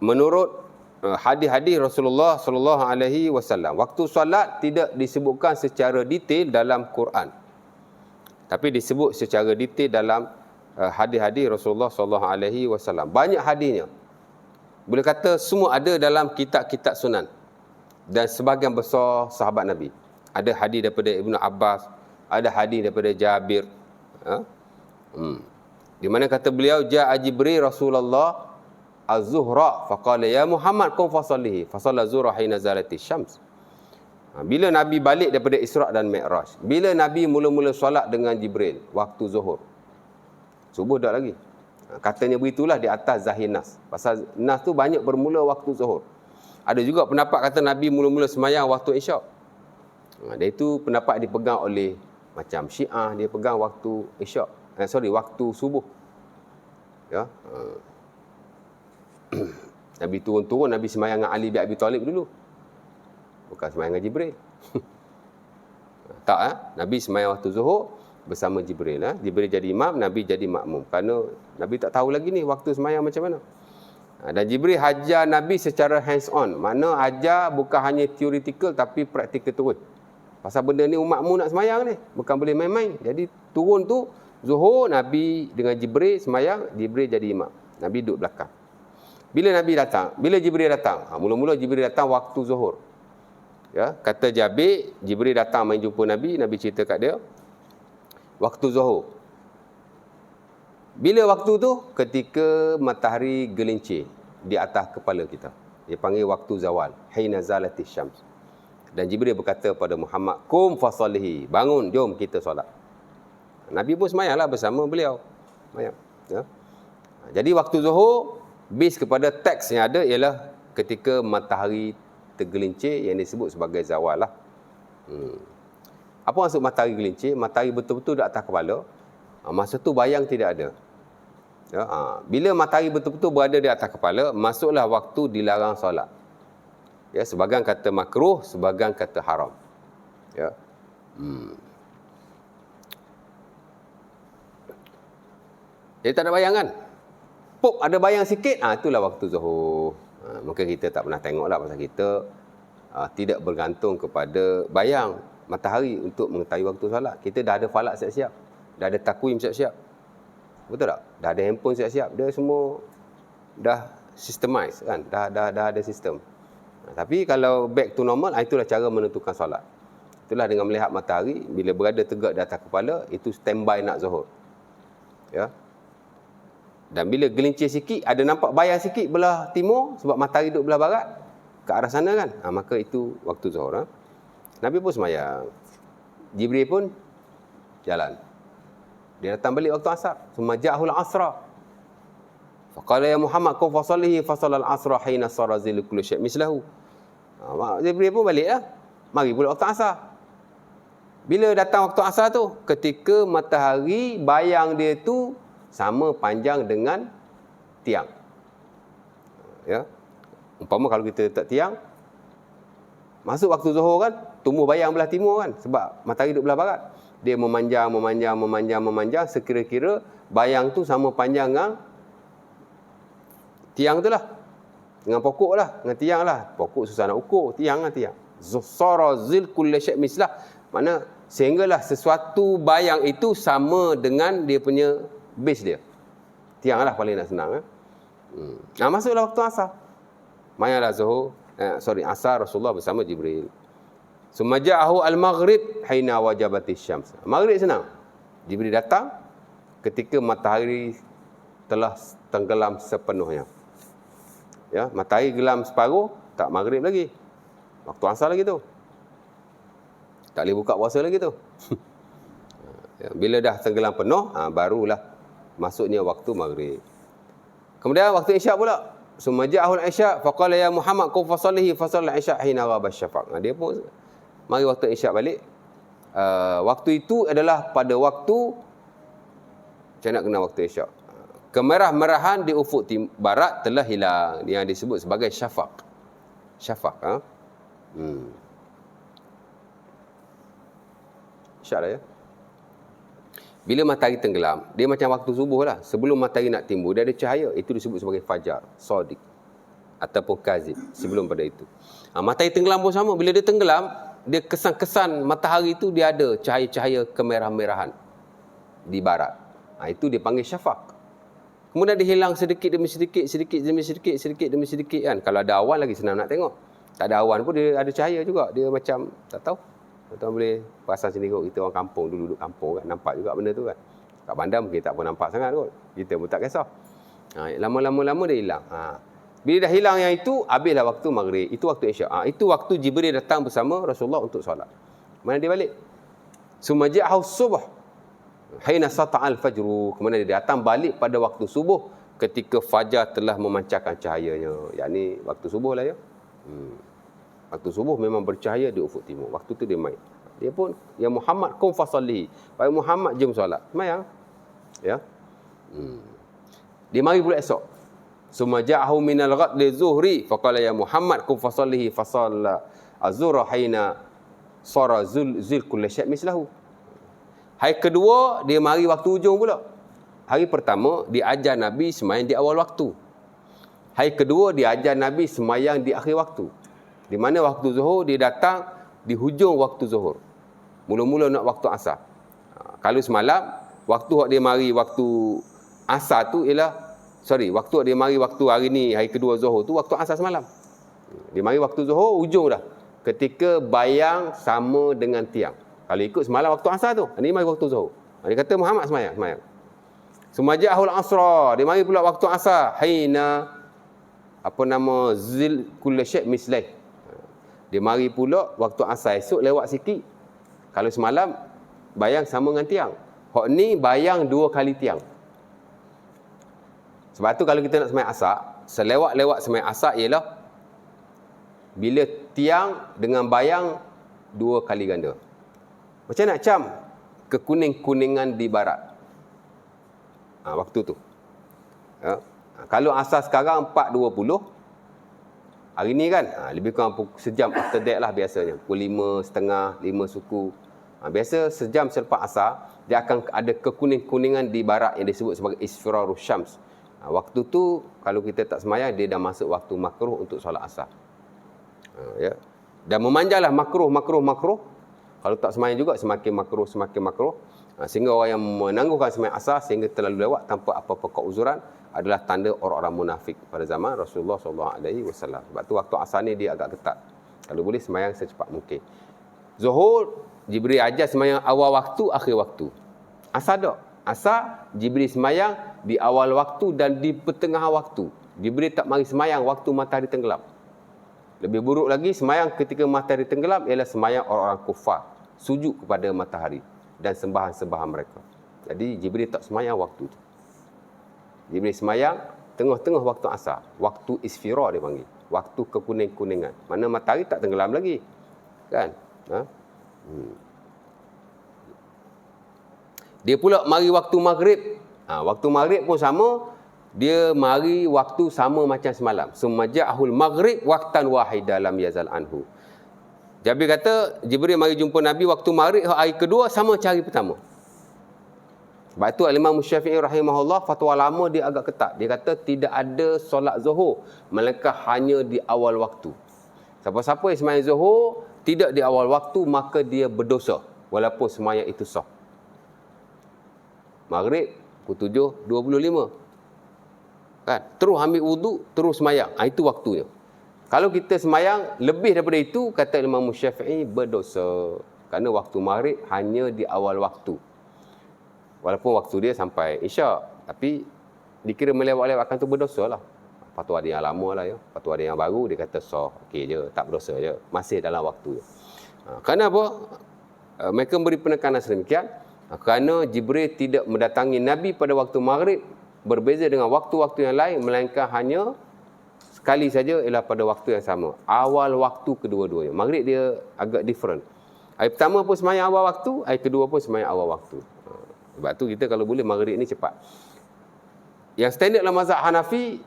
menurut hadis-hadis Rasulullah sallallahu alaihi wasallam. Waktu solat tidak disebutkan secara detail dalam Quran, tapi disebut secara detail dalam hadis-hadis Rasulullah sallallahu alaihi wasallam. Banyak hadisnya. Boleh kata semua ada dalam kitab-kitab sunan. Dan sebahagian besar sahabat Nabi. Ada hadis daripada Ibnu Abbas, ada hadis daripada Jabir. Di mana kata beliau, ja'a Jibril Rasulullah az-zuhra faqala ya Muhammad qum fasallihi fasalla zuhra hina zalati syams. Bila Nabi balik daripada Isra' dan Mi'raj, bila Nabi mula-mula solat dengan Jibril waktu zuhur, subuh dah lagi. Katanya begitulah di atas zahir nas. Pasal nas tu banyak bermula waktu zuhur. Ada juga pendapat kata Nabi mula-mula semayang waktu Isya'. Dan itu pendapat dipegang oleh macam Syiah, dia pegang waktu Isya'. Waktu subuh. Ya. Nabi turun-turun, Nabi semayang dengan Ali bin Abi Talib dulu. Bukan semayang dengan Jibril. Tak, Nabi semayang waktu zuhur bersama Jibril. Jibril jadi imam, Nabi jadi makmum. Kerana Nabi tak tahu lagi ni waktu semayang macam mana. Dan Jibril hajar Nabi secara hands on. Mana ajar bukan hanya theoretical tapi praktikal turun. Pasal benda ni umatmu nak semayang ni, bukan boleh main-main. Jadi turun tu zuhur, Nabi dengan Jibril semayang, Jibril jadi imam. Nabi duduk belakang. Bila Jibril datang, mula-mula Jibril datang waktu zuhur. Ya, kata Jabir, Jibril datang main jumpa Nabi, Nabi cerita kat dia waktu zuhur. Bila waktu tu? Ketika matahari gelincir di atas kepala kita. Dia panggil waktu zawal, hina zalati syams. Dan Jibril berkata pada Muhammad, qum fasallihi, bangun, jom kita solat. Nabi pun semayanglah bersama beliau. Semayang. Ya. Jadi waktu zuhur, base kepada teks yang ada ialah ketika matahari tergelincir yang disebut sebagai zawal lah. Apa maksud matahari gelincir? Matahari betul-betul di atas kepala. Masa tu bayang tidak ada. Ya, bila matahari betul-betul berada di atas kepala, masuklah waktu dilarang solat. Ya, sebahagian kata makruh, sebahagian kata haram. Ya. Jadi tak ada bayangan. Pop ada bayang sikit, itulah waktu zuhur. Mungkin kita tak pernah tengok lah pasal kita tidak bergantung kepada bayang matahari untuk mengetahui waktu solat. Kita dah ada falak siap-siap. Dah ada takwim siap-siap. Betul tak? Dah ada handphone siap-siap. Dia semua dah systemize kan? Dah ada sistem. Tapi kalau back to normal, itulah cara menentukan solat. Itulah dengan melihat matahari, bila berada tegak di atas kepala, itu standby nak zuhur. Ya. Dan bila gelincir sikit, ada nampak bayang sikit belah timur, sebab matahari duduk belah barat, ke arah sana kan? Maka itu waktu zuhur. Nabi pun semayang. Jibril pun jalan. Dia datang balik waktu asar. Summa ja'ahul asra. Faqala ya Muhammad qum fasallihi fasallal asra hina sara zillu kulli syai' mislahu. Jibril pun balik lah. Mari pula waktu asar. Bila datang waktu asar tu, ketika matahari bayang dia tu sama panjang dengan tiang. Ya. Umpama kalau kita letak tiang, masuk waktu zuhur kan, tumbuh bayang belah timur kan, sebab matahari duduk belah barat. Dia memanjang, sekira-kira bayang tu sama panjang dengan tiang tu lah. Dengan pokok lah, dengan tiang lah. Pokok susah nak ukur, tiang lah tiang. Sara zil kulli syai' mislah. Mana sehinggalah sesuatu bayang itu sama dengan dia punya base dia. Tiang lah paling nak senang. Masuklah waktu asar. Mayalah zuhur, asar Rasulullah bersama Jibril. Sumaja'ahu al-maghrib hina wajabati syams. Maghrib senang. Jibril datang ketika matahari telah tenggelam sepenuhnya. Ya, matahari gelam separuh, tak maghrib lagi. Waktu asar lagi tu. Tak boleh buka puasa lagi tu. Ya, bila dah tenggelam penuh, barulah masuknya waktu maghrib. Kemudian waktu isyak pula. Sumaja'ahu al-isyak faqala ya Muhammad qum fasallihi fasalla isyak hina ghaba syafaq. Dia pun mari waktu isyak balik. Waktu itu adalah pada waktu macam nak kena waktu isyak. Kemerah-merahan di ufuk barat telah hilang, yang disebut sebagai syafaq. Syafaq. Isyak dah ya. Bila matahari tenggelam, dia macam waktu subuh lah. Sebelum matahari nak timbul, dia ada cahaya. Itu disebut sebagai fajar, sadiq ataupun kazib. Sebelum pada itu. Matahari tenggelam pun sama. Bila dia tenggelam, dia kesan-kesan matahari itu dia ada cahaya-cahaya kemerah-merahan di barat. Itu dipanggil syafaq. Kemudian dia hilang sedikit demi sedikit, sedikit demi sedikit, sedikit demi sedikit kan. Kalau ada awan lagi senang nak tengok. Tak ada awan pun dia ada cahaya juga. Dia macam, tak tahu. Tuan boleh perasan sendiri kot. Kita orang kampung, dulu duduk kampung kan. Nampak juga benda tu kan. Kat bandar mungkin tak pun nampak sangat kot. Kita pun tak kisah. Lama-lama dia hilang. Bila dah hilang yang itu, habislah waktu maghrib. Itu waktu isyak. Itu waktu Jibril datang bersama Rasulullah untuk solat. Mana dia balik? Sumaja'ahu subuh hina sata'al fajru. Kemudian dia datang balik pada waktu subuh ketika fajar telah memancarkan cahayanya. Yakni waktu subuh lah ya. Waktu subuh memang bercahaya di ufuk timur. Waktu tu dia main. Dia pun, ya Muhammad qum fasallihi. Wahai Muhammad, jom solat. Semayang. Ya. Dia mari pula esok. Sumaja'ahu minal ghadli zuhri faqala ya Muhammad qum fasallihi fasalla az-zuhra hina sara zul kulli syai' mislahu. Hari kedua, dia mari waktu hujung pula. Hari pertama, dia ajar Nabi semayang di awal waktu. Hari kedua, dia ajar Nabi semayang di akhir waktu. Di mana waktu zuhur, dia datang di hujung waktu zuhur. Mula-mula nak waktu asar. Kalau semalam, waktu dia mari waktu asar tu ialah, waktu dia mari waktu hari ni, hari kedua zuhur tu, waktu asar semalam. Dia mari waktu zuhur, hujung dah. Ketika bayang sama dengan tiang. Kalau ikut semalam waktu asar tu, ini mari waktu zuhur. Dia kata Muhammad semayang. Sumaja'ahul asra, dia mari pula waktu asar. Hina zil kulli syai' mislaih. Dia mari pula waktu asar esok lewat sikit. Kalau semalam bayang sama dengan tiang. Hak ni bayang 2 kali tiang. Sebab tu kalau kita nak sembahyang asar, selewat-lewat sembahyang asar ialah bila tiang dengan bayang 2 kali ganda. Macam nak cam kekuning-kuningan di barat. Waktu tu. Kalau asar sekarang 4.20, hari ni kan, lebih kurang sejam after that lah biasanya. Pukul 5.30, 5 suku. Biasa sejam selepas asar, dia akan ada kekuning-kuningan di barat yang disebut sebagai isfirarus syams. Waktu tu, kalau kita tak semayang, dia dah masuk waktu makruh untuk solat asar. Ya. Dan memanjanglah makruh. Kalau tak semayang juga, semakin makruh. Sehingga orang yang menangguhkan semayang asar, sehingga terlalu lewat tanpa apa-apa keuzuran, adalah tanda orang-orang munafik pada zaman Rasulullah SAW. Sebab tu waktu asar ni dia agak ketat. Kalau boleh semayang secepat mungkin. Zuhur, Jibril ajar semayang awal waktu, akhir waktu. Asar tak? Asar, Jibril semayang di awal waktu dan di pertengahan waktu. Jibril tak mari semayang waktu matahari tenggelam. Lebih buruk lagi, semayang ketika matahari tenggelam ialah semayang orang-orang kufar. Sujud kepada matahari dan sembahan-sembahan mereka. Jadi Jibril tak semayang waktu tu. Jibril semayang tengah-tengah waktu asar. Waktu isfirah dia panggil. Waktu kekuning-kuningan. Mana matahari tak tenggelam lagi. Kan? Dia pula mari waktu maghrib. Waktu maghrib pun sama. Dia mari waktu sama macam semalam. Sumaja'ahul maghrib waqtan wahida lam yazal anhu. Jabir kata, Jibril mari jumpa Nabi waktu maghrib hari kedua sama macam hari pertama. Sebab itu Imam Syafi'i rahimahullah, fatwa lama dia agak ketat. Dia kata tidak ada solat zuhur melainkan hanya di awal waktu. Siapa-siapa yang sembahyang zuhur tidak di awal waktu, maka dia berdosa walaupun sembahyang itu sah. Maghrib pukul 7.25. Kan? Terus ambil wuduk, terus sembahyang. Itu waktunya. Kalau kita semayang lebih daripada itu, kata Imam Syafi'i, berdosa. Kerana waktu maghrib hanya di awal waktu. Walaupun waktu dia sampai Isyak, tapi dikira melewat-lewatkan tu berdosa lah. Fatwa ada yang lama lah ya. Fatwa ada yang baru, dia kata sah, okey je, tak berdosa je. Masih dalam waktu je. Kerana apa? Mereka beri penekanan sedemikian. Kerana Jibril tidak mendatangi Nabi pada waktu maghrib, berbeza dengan waktu-waktu yang lain, melainkan hanya sekali saja ialah pada waktu yang sama. Awal waktu kedua-duanya. Maghrib dia agak different. Hari pertama pun semayang awal waktu, hari kedua pun semayang awal waktu. Sebab tu kita kalau boleh maghrib ni cepat. Yang standard dalam mazhab Hanafi,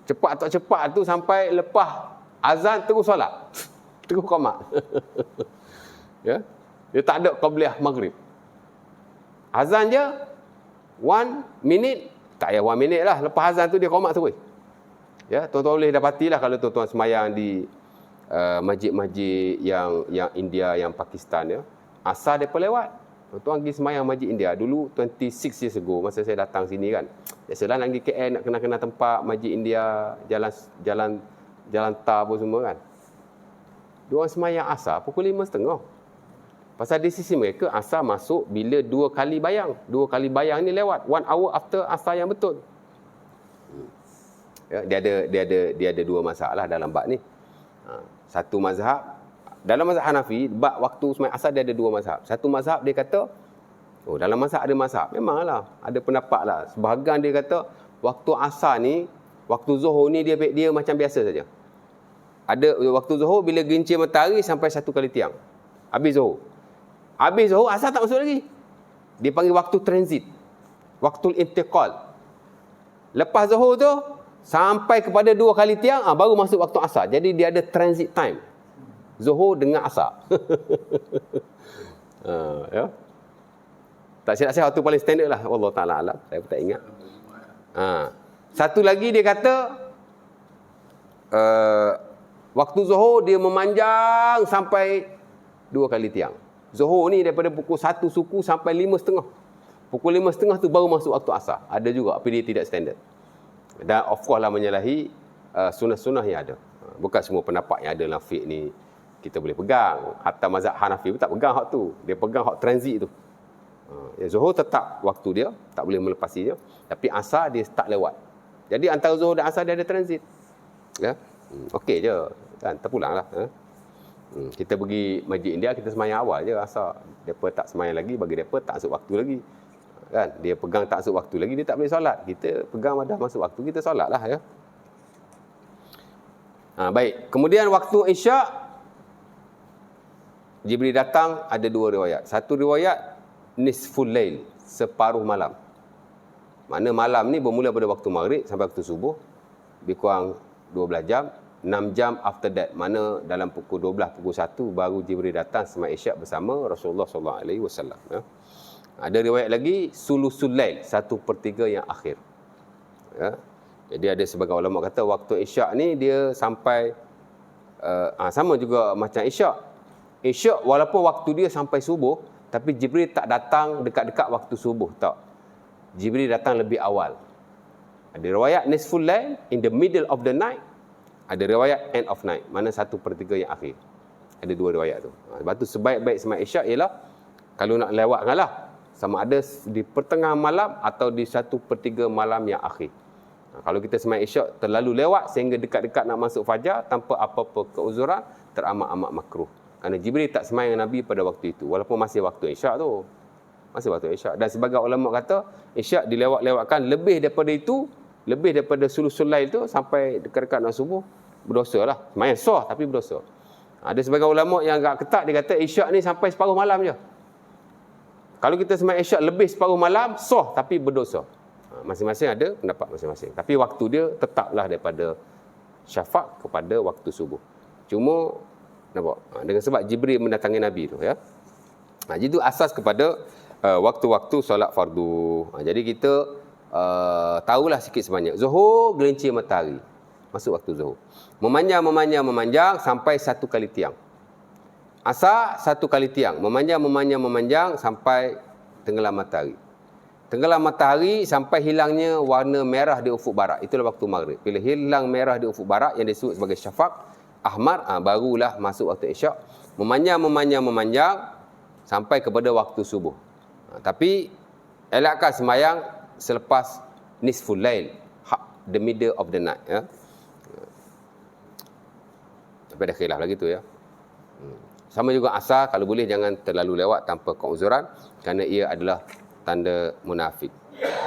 cepat atau cepat tu sampai lepas azan terus solat. Terus qamat. Ya. Dia tak ada qabliyah maghrib. Azan je 1 minit, tak payah 1 minit lah. Lepas azan tu dia qamat terus. Ya, tuan-tuan boleh dapatilah kalau tuan-tuan semayang di masjid-masjid yang India, yang Pakistan ya. Asar depa lewat. Tuan-tuan pergi semayang masjid India dulu 26 years ago masa saya datang sini kan. Biasalah nak pergi KL nak kena tempat masjid India, jalan tar pun semua kan. Diorang semayang asar pukul 5.30. Pasal di sisi mereka asar masuk bila 2 kali bayang. 2 kali bayang ni lewat 1 hour after asar yang betul. Ya, dia ada 2 masalah dalam bab ni. Satu mazhab, dalam mazhab Hanafi, bab waktu semayang asar dia ada 2 mazhab. Satu mazhab dia kata, dalam mazhab ada mazhab. Memanglah, ada pendapat lah. Sebahagian dia kata, waktu asar ni, waktu zuhur ni dia macam biasa saja. Ada waktu zuhur bila gelincir matahari sampai 1 kali tiang. Habis zuhur. Habis zuhur, asar tak masuk lagi. Dia panggil waktu transit. Waktu intiqal. Lepas zuhur tu, sampai kepada 2 kali tiang, baru masuk waktu asar. Jadi dia ada transit time. Zuhur dengan asar. Ya. Tak silap saya waktu paling standard lah. Allah Ta'ala alam. Saya pun tak ingat. Satu lagi dia kata, waktu zuhur dia memanjang sampai 2 kali tiang. Zuhur ni daripada pukul 1 suku sampai 5.30. Pukul 5.30 tu baru masuk waktu asar. Ada juga, tapi dia tidak standard. Dan of course lah menyalahi sunnah-sunnah yang ada. Bukan semua pendapat yang ada dalam fiqh ni kita boleh pegang. Hatta mazhab Hanafi pun tak pegang hak tu. Dia pegang hak transit tu. Zuhur tetap waktu dia, tak boleh melepasi dia. Tapi asar dia tak lewat. Jadi antara zuhur dan asar dia ada transit. Ya? Okey je. Kan? Terpulang lah. Kita pergi masjid India, kita semayang awal je asar. Mereka tak semayang lagi, bagi mereka tak masuk waktu lagi. Kan? Dia pegang tak masuk waktu lagi, dia tak boleh solat. Kita pegang dah masuk waktu, kita solat lah ya. Baik. Kemudian waktu Isyak, Jibril datang, ada 2 riwayat. Satu riwayat, nisful lail, separuh malam. Mana malam ni bermula pada waktu maghrib sampai waktu subuh. Lebih kurang 12 jam. 6 jam after that. Mana dalam pukul 12, pukul 1 baru Jibril datang semayang Isyak bersama Rasulullah SAW. Ya. Ada riwayat lagi, sulusul lail, 1/3 yang akhir. Ya. Jadi ada sebagian ulama kata waktu Isyak ni dia sampai sama juga macam Isyak. Isyak walaupun waktu dia sampai subuh, tapi Jibril tak datang dekat-dekat waktu subuh, tak. Jibril datang lebih awal. Ada riwayat nisful lail, in the middle of the night. Ada riwayat end of night, mana 1/3 yang akhir. Ada 2 riwayat tu. Sebab tu sebaik-baik semayang Isyak ialah kalau nak lewatkan lah, sama ada di pertengahan malam atau di 1/3 malam yang akhir. Kalau kita semayang Isyak terlalu lewat sehingga dekat-dekat nak masuk fajar tanpa apa-apa keuzuran, teramat-amat makruh. Kerana Jibril tak semayang dengan Nabi pada waktu itu, walaupun masih waktu Isyak tu. Masih waktu Isyak. Dan sebagai ulama kata, Isyak dilewat-lewatkan lebih daripada itu, lebih daripada sulusul lail tu sampai dekat-dekat nak subuh, berdosa lah. Semayang sah tapi berdosa. Ada sebagai ulama yang agak ketat, dia kata Isyak ni sampai separuh malam je. Kalau kita semayang Isyak lebih separuh malam, sah tapi berdosa. Masing-masing ada pendapat masing-masing. Tapi waktu dia tetaplah daripada syafaq kepada waktu subuh. Cuma, nampak? Dengan sebab Jibril mendatangi Nabi tu. Ya? Jadi itu asas kepada waktu-waktu solat fardu. Jadi kita tahulah sikit sebanyak. Zuhur, gelincir matahari. Masuk waktu zuhur. Memanjang sampai 1 kali tiang. Asar 1 kali tiang. Memanjang sampai tenggelam matahari. Tenggelam matahari sampai hilangnya warna merah di ufuk barat. Itulah waktu maghrib. Bila hilang merah di ufuk barat yang disebut sebagai syafaq ahmar, barulah masuk waktu isyak. Memanjang sampai kepada waktu subuh. Tapi elakkan semayang selepas nisful lail, the middle of the night. Ya. Tapi ada khilaf lagi tu ya. Sama juga asar, kalau boleh jangan terlalu lewat tanpa keuzuran, kerana ia adalah tanda munafik.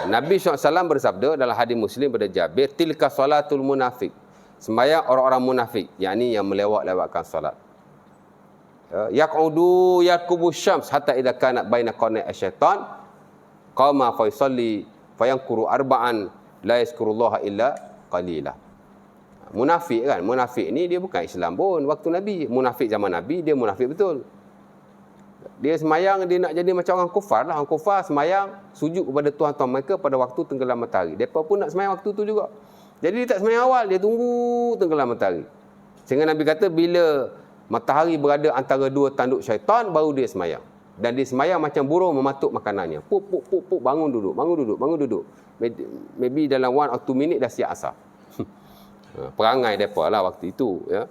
Nabi SAW bersabda dalam hadis Muslim pada Jabir, tilka salatul munafik. Sembahyang orang-orang munafik, yakni yang melewat-lewatkan solat. Yaq'udu yakubu syams hatta idza kanat baina qarnai asyaitan qama fa yusalli fa yanquru arba'an la yazkurullaha illa qalila. Munafik kan, munafik ni dia bukan Islam pun waktu Nabi. Munafik zaman Nabi, dia munafik betul. Dia semayang, dia nak jadi macam orang kufar lah. Orang kufar semayang, sujud kepada Tuhan-Tuhan mereka pada waktu tenggelam matahari. Mereka pun nak semayang waktu tu juga. Jadi dia tak semayang awal, dia tunggu tenggelam matahari. Sehingga Nabi kata bila matahari berada antara dua tanduk syaitan, baru dia semayang. Dan dia semayang macam burung mematuk makanannya. Pup, pup, pup, pup, bangun duduk, bangun duduk, bangun duduk. Maybe dalam 1 or 2 minit dah siap asar. Perangai mereka lah waktu itu. Ya.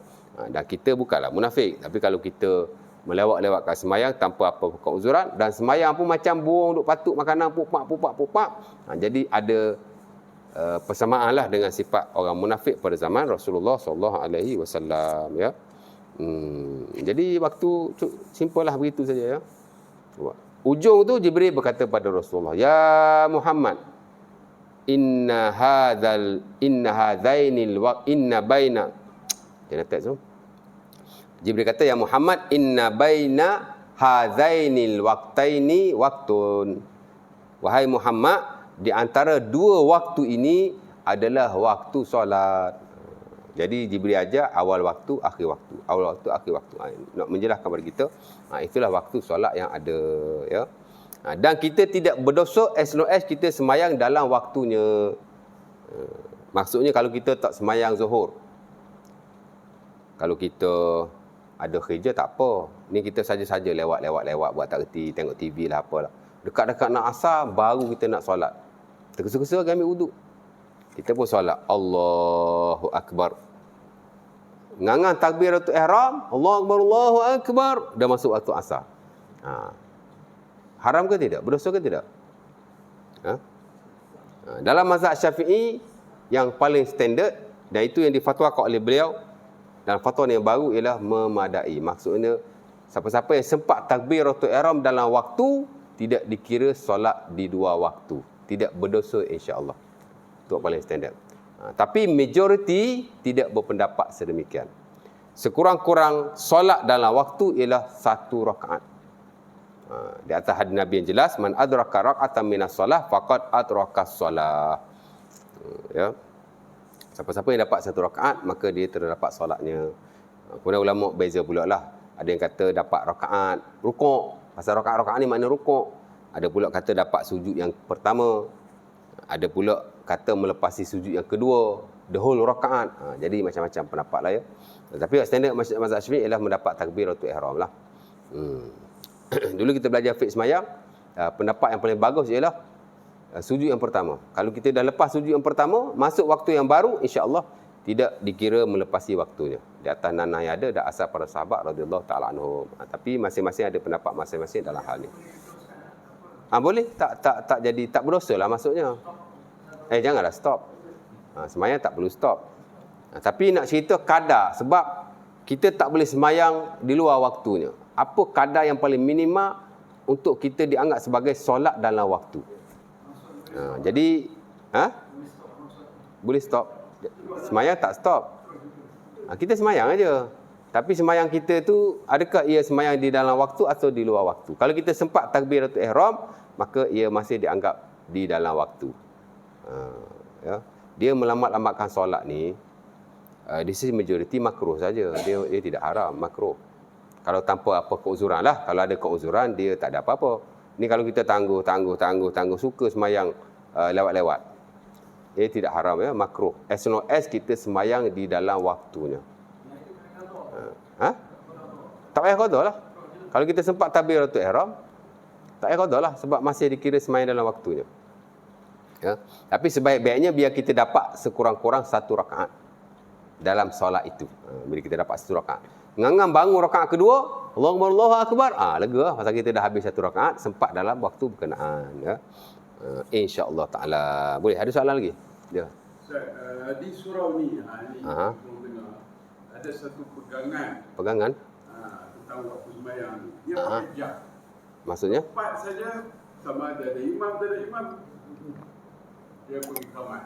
Dan kita bukanlah munafik. Tapi kalau kita melewat-lewatkan semayang tanpa apa keuzuran, dan semayang pun macam burung duk patuk makanan, pupak, pupak, pupak. Jadi ada persamaan lah dengan sifat orang munafik pada zaman Rasulullah SAW. Ya. Jadi waktu simple lah begitu saja. Ya. Ujung tu Jibril berkata pada Rasulullah, ya Muhammad, inna baina. Jangan tak so. Jibril kata, ya Muhammad, inna baina hadzainil waqtaini waktun. Wahai Muhammad, di antara dua waktu ini adalah waktu solat. Jadi Jibril ajar awal waktu, akhir waktu. Awal waktu, akhir waktu. Nak menjelaskan kepada kita, itulah waktu solat yang ada. Ya. Dan kita tidak berdosa as long as kita semayang dalam waktunya. Maksudnya kalau kita tak semayang zuhur, kalau kita ada kerja tak apa. Ni kita saja-saja lewat buat tak reti, tengok TV lah apalah. Dekat-dekat nak asar, baru kita nak solat. Tergesa-gesa ambil wuduk. Kita pun solat. Allahu Akbar. Ngangan takbiratul ihram. Allahu Akbar, Allahu Akbar. Dah masuk waktu asar. Haram ke tidak? Berdosa ke tidak? Dalam mazhab Syafi'i yang paling standard, dan itu yang difatwakan oleh beliau, dan fatwa yang baru ialah memadai. Maksudnya siapa-siapa yang sempat takbiratul ihram dalam waktu tidak dikira solat di dua waktu. Tidak berdosa insya-Allah. Itu paling standard. Tapi majoriti tidak berpendapat sedemikian. Sekurang-kurang solat dalam waktu ialah 1 rakaat. Di atas hadis Nabi yang jelas, man adraka rak'atan minas solah faqad adrakas solah. Ya. Siapa-siapa yang dapat 1 rakaat, maka dia terdapat solatnya. Kemudian ulama beza pula lah. Ada yang kata dapat rakaat rukuk. Pasal rakaat-rakaat ni makna rukuk. Ada pula kata dapat sujud yang pertama. Ada pula kata melepasi sujud yang kedua. The whole rakaat. Jadi macam-macam pendapat lah ya. Tapi standard mazhab Syafi'i ialah mendapat takbiratul ihram lah. Dulu kita belajar fiqh semayang. Pendapat yang paling bagus ialah sujud yang pertama. Kalau kita dah lepas sujud yang pertama, masuk waktu yang baru, insya-Allah tidak dikira melepasi waktunya. Di atas nanah yang ada dah asal para sahabat radhiyallahu taala anhum. Tapi masing-masing ada pendapat masing-masing dalam hal ni. Boleh tak jadi tak berdosa lah maksudnya. Janganlah stop. Semayang tak perlu stop. Tapi nak cerita kadar, sebab kita tak boleh semayang di luar waktunya. Apa kadar yang paling minima untuk kita dianggap sebagai solat dalam waktu? Jadi boleh stop. Semayang tak stop. Kita semayang aja. Tapi semayang kita tu, adakah ia semayang di dalam waktu atau di luar waktu? Kalau kita sempat takbiratul ihram, maka ia masih dianggap di dalam waktu. Ya. Dia melamat-lamatkan solat ni, di sisi majoriti makruh saja. Dia tidak haram, makruh. Kalau tanpa apa keuzuran lah. Kalau ada keuzuran, dia tak ada apa-apa. Ni kalau kita tangguh, suka semayang lewat-lewat. Ia tidak haram ya, makruh. As long as kita semayang di dalam waktunya. Tak payah qada lah. Kalau kita sempat takbiratul ihram, tak payah qada lah sebab masih dikira semayang dalam waktunya. Ya. Tapi sebaik-baiknya biar kita dapat sekurang-kurang 1 rakaat dalam solat itu. Bila kita dapat 1 rakaat. Ngangam bangun rakaat kedua, Allahu Akbar. Lega pasal kita dah habis 1 rakaat, sempat dalam waktu berkenaan. Ya. InsyaAllah ta'ala. Boleh, ada soalan lagi? Ya. Di surau ni, Aha. dengar, ada satu pegangan Pegangan? tentang waktu sembahyang ni. Dia Aha. pakai jam. Maksudnya? Tepat saja, sama ada imam, tak ada imam, dia pergi kamat.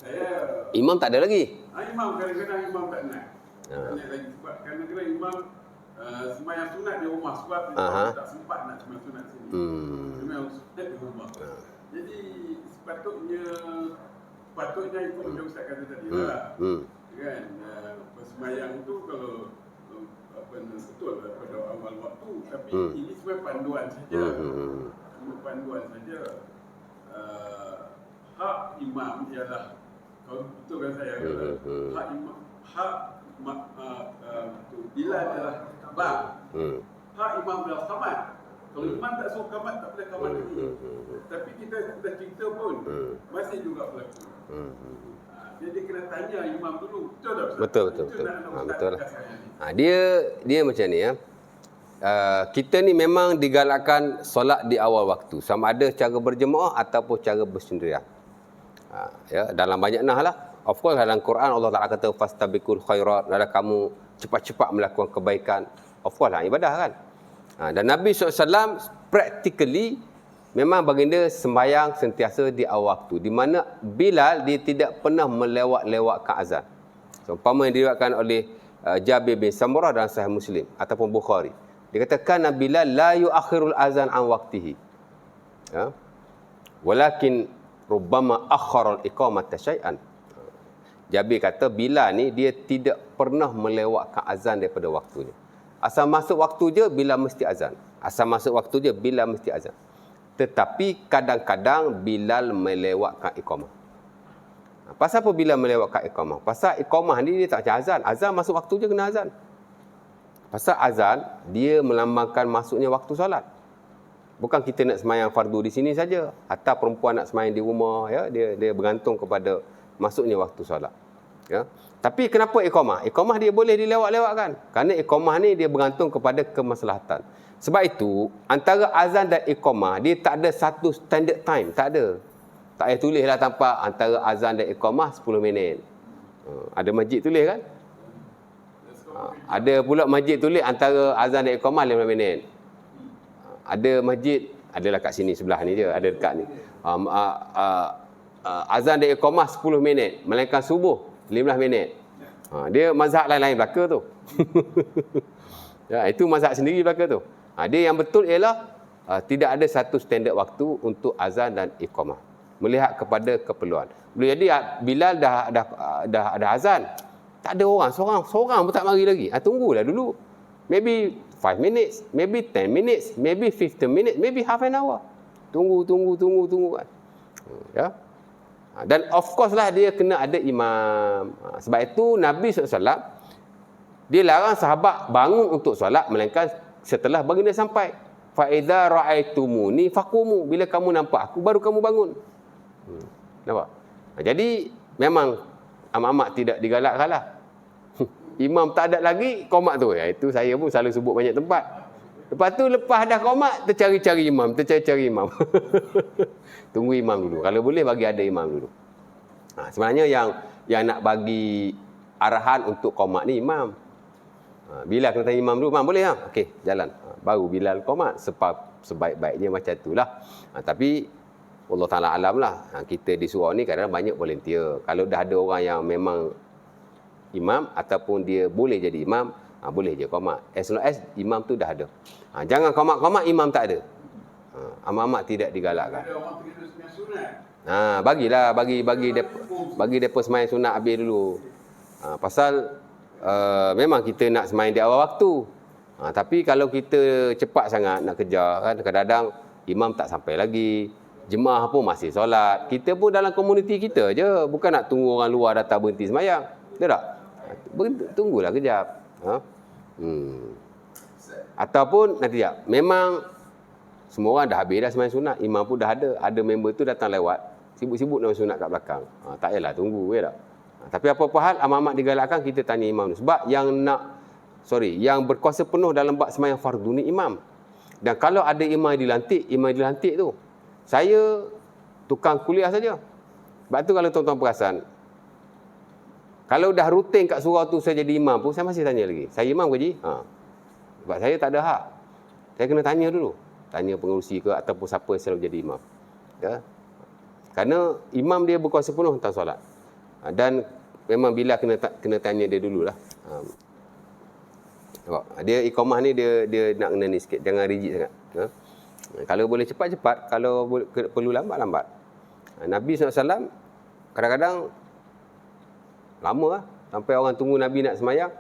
Saya Imam tak ada lagi. imam kadang-kadang imam tak nak. Ha. Tak nak lagi sebab kadang-kadang imam sembahyang sunat di rumah sebab Aha. tak sempat nak sembahyang sunat sini. Sembahyang sunat di rumah. Jadi sepatutnya ikut macam Ustaz kata tadi lah. Kan sembahyang tu kalau betul pada awal waktu, tapi ini sebagai panduan saja. Cuma panduan saja. Hak imam ialah, kalau betul kan saya kata, hak imam, bila adalah bang, hak imam adalah kamat. Kalau imam tak suruh kamat, tak boleh kamat lagi. Tapi kita dah cerita pun, masih juga berlaku. Jadi kena tanya imam dulu, betul tak Ustaz? Betul. Itu nak Betul lah. Ustaz saya ni. Dia macam ni ya. Kita ni memang digalakkan solat di awal waktu, sama ada cara berjemaah ataupun cara bersendirian. Ya, dalam banyak nah lah. Of course dalam Quran Allah Taala kata fastabiqul khairat, adalah kamu cepat-cepat melakukan kebaikan. Of course lah ibadah kan. Dan Nabi SAW practically memang baginda sembahyang sentiasa di awal waktu, di mana Bilal dia tidak pernah melewat-lewatkan azan. So, umpama yang diriwayatkan oleh Jabir bin Samurah dalam Sahih Muslim ataupun Bukhari. Dia katakan Bilal la yuakhirul azan an waqtihi. Ya. Walakin rubbama akhara al-iqamata syai'an. Jabir kata Bilal ni dia tidak pernah melewatkan azan daripada waktunya. Asal masuk waktu je Bilal mesti azan. Asal masuk waktu je Bilal mesti azan. Tetapi kadang-kadang Bilal melewatkan iqamah. Pasal apa Bilal melewatkan iqamah? Pasal iqamah ni dia tak macam azan. Azan masuk waktu je kena azan. Pasal azan dia melambangkan masuknya waktu solat. Bukan kita nak semayang fardu di sini saja. Atau perempuan nak semayang di rumah, ya, dia bergantung kepada masuknya waktu solat. Ya. Tapi kenapa iqamah? Iqamah dia boleh dilewat-lewatkan. Kerana iqamah ni dia bergantung kepada kemaslahatan. Sebab itu, antara azan dan iqamah, dia tak ada satu standard time. Tak ada. Tak payah tulislah tanpa antara azan dan iqamah 10 minit. Ada masjid tulis kan? Ada pula masjid tulis antara azan dan iqamah 5 minit. Ada masjid, adalah kat sini sebelah ni je, ada dekat ni. Azan dan iqamah 10 minit, melainkan subuh 15 minit. Dia mazhab lain-lain belaka tu. Ya, itu mazhab sendiri belaka tu. Dia yang betul ialah tidak ada satu standard waktu untuk azan dan iqamah. Melihat kepada keperluan. Boleh jadi Bilal dah azan. Tak ada orang, seorang pun tak mari lagi. Tunggulah dulu. Maybe 5 minutes, maybe 10 minutes, maybe 15 minutes, maybe half an hour. Tunggu kan. Ya. Dan of course lah dia kena ada imam. Sebab itu Nabi SAW dia larang sahabat bangun untuk solat melainkan setelah baginda sampai. Fa idza ra'aitumuni faqumu, bila kamu nampak aku baru kamu bangun. Nampak? Jadi memang amat-amat tidak digalakkan lah. Imam tak ada lagi qomat tu. Itu saya pun selalu sebut banyak tempat. Lepas tu lepas dah qomat tercari-cari imam. Tunggu imam dulu. Kalau boleh bagi ada imam dulu. Sebenarnya yang nak bagi arahan untuk qomat ni imam. Bila kena tanya imam dulu, imam boleh tak? Okey, jalan. Baru Bilal qomat sebaik-baiknya macam itulah. Tapi Allah Ta'ala alam lah. Kita di surau ni kadang-kadang banyak volunteer. Kalau dah ada orang yang memang imam ataupun dia boleh jadi imam, boleh je qomat. As long as imam tu dah ada. Jangan qomat-qomat imam tak ada. Amat-amat tidak digalakkan. Ada orang pergi sembahyang sunat. Bagilah bagi depa sembahyang sunat habis dulu. Pasal memang kita nak sembahyang di awal waktu. Tapi kalau kita cepat sangat nak kejar kan, kadang-kadang imam tak sampai lagi. Jemaah pun masih solat. Kita pun dalam komuniti kita je, bukan nak tunggu orang luar datang berhenti sembahyang. Betul tak? Tunggulah kejap. Ataupun nanti tak. Memang semua orang dah habis dah sembahyang sunat, imam pun dah ada member tu datang lewat. Sibuk-sibuk nak sunat kat belakang. Tak payahlah tunggu, ya tak? Tapi apa-apa hal amat-amat digalakkan kita tanya imam tu. Sebab yang berkuasa penuh dalam bab sembahyang fardu ni imam. Dan kalau ada imam dilantik tu. Saya tukang kuliah saja. Sebab tu kalau tuan-tuan perasan, kalau dah rutin kat surau tu saya jadi imam pun, saya masih tanya lagi. Saya imam ke Ji? Sebab saya tak ada hak. Saya kena tanya dulu. Tanya pengurusi ke ataupun siapa yang selalu jadi imam. Ya? Kerana imam dia berkuasa penuh tentang solat. Dan memang bila kena tanya dia dululah. Dia iqamah ni dia nak kena ni sikit, jangan rigid sangat. Kalau boleh cepat-cepat, kalau perlu lambat-lambat. Nabi SAW kadang-kadang lama lah, sampai orang tunggu Nabi nak semayang,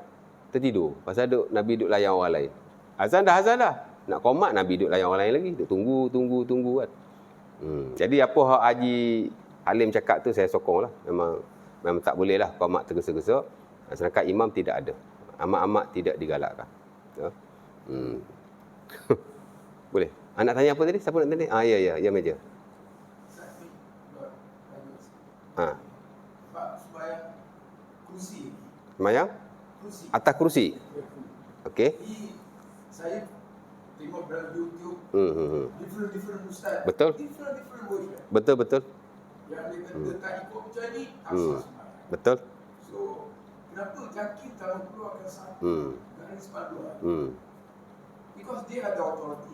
tertidur. Pasal Nabi duduk layan orang lain. Azan dah. Nak qomat, Nabi duduk layan orang lain lagi. Duduk tunggu kan. Jadi apa hak Haji Halim cakap tu saya sokong lah. Memang tak boleh lah qomat tergesa-gesa. Sedangkan imam tidak ada. Amat-amat tidak digalakkan. Ya. Boleh. Nak tanya apa tadi? Siapa nak tanya? Ya meja. Sembahyang kursi. Sembahyang? Kursi. Atas kursi. Okey. Saya tengok dalam YouTube. Different ustaz. Betul. Different version. Betul. Yang dia kata tak ikut macam ni, tak sah sembahyang. Betul. So, kenapa kaki kalau keluarkan satu dari sepaduan? Because dia ada authority.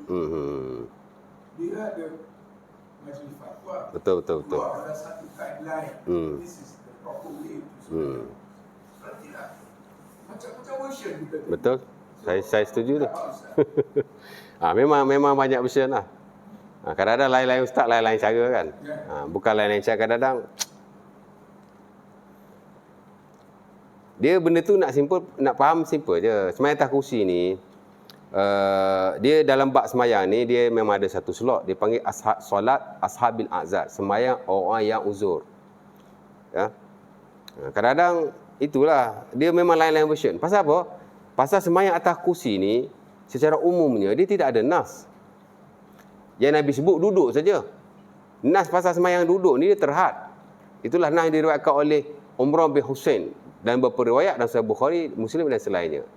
Dia ada majlis fatwa. Betul. Keluar ada satu guideline. This is the proper way to berarti lah. Macam version kita tu. Betul. Saya setuju tu. Tak apa, ustaz. Memang banyak version lah. Kadang-kadang lain-lain ustaz, lain-lain cara kan. Bukan lain-lain cara, kadang-kadang dia benda tu nak faham simple je. Sembahyang atas kursi ni, dia dalam bab sembahyang ni, dia memang ada satu slot. Dia panggil solat ashabil a'zar. Sembahyang orang yang uzur. Ya. Kadang-kadang itulah, dia memang lain-lain version. Pasal apa? Pasal sembahyang atas kursi ni, secara umumnya, dia tidak ada nas. Yang Nabi sebut duduk saja. Nas pasal sembahyang duduk ni, dia terhad. Itulah nas yang diriwayatkan oleh Umrah bin Husain dan beberapa riwayat dalam Sahih Bukhari, Muslim dan selainnya.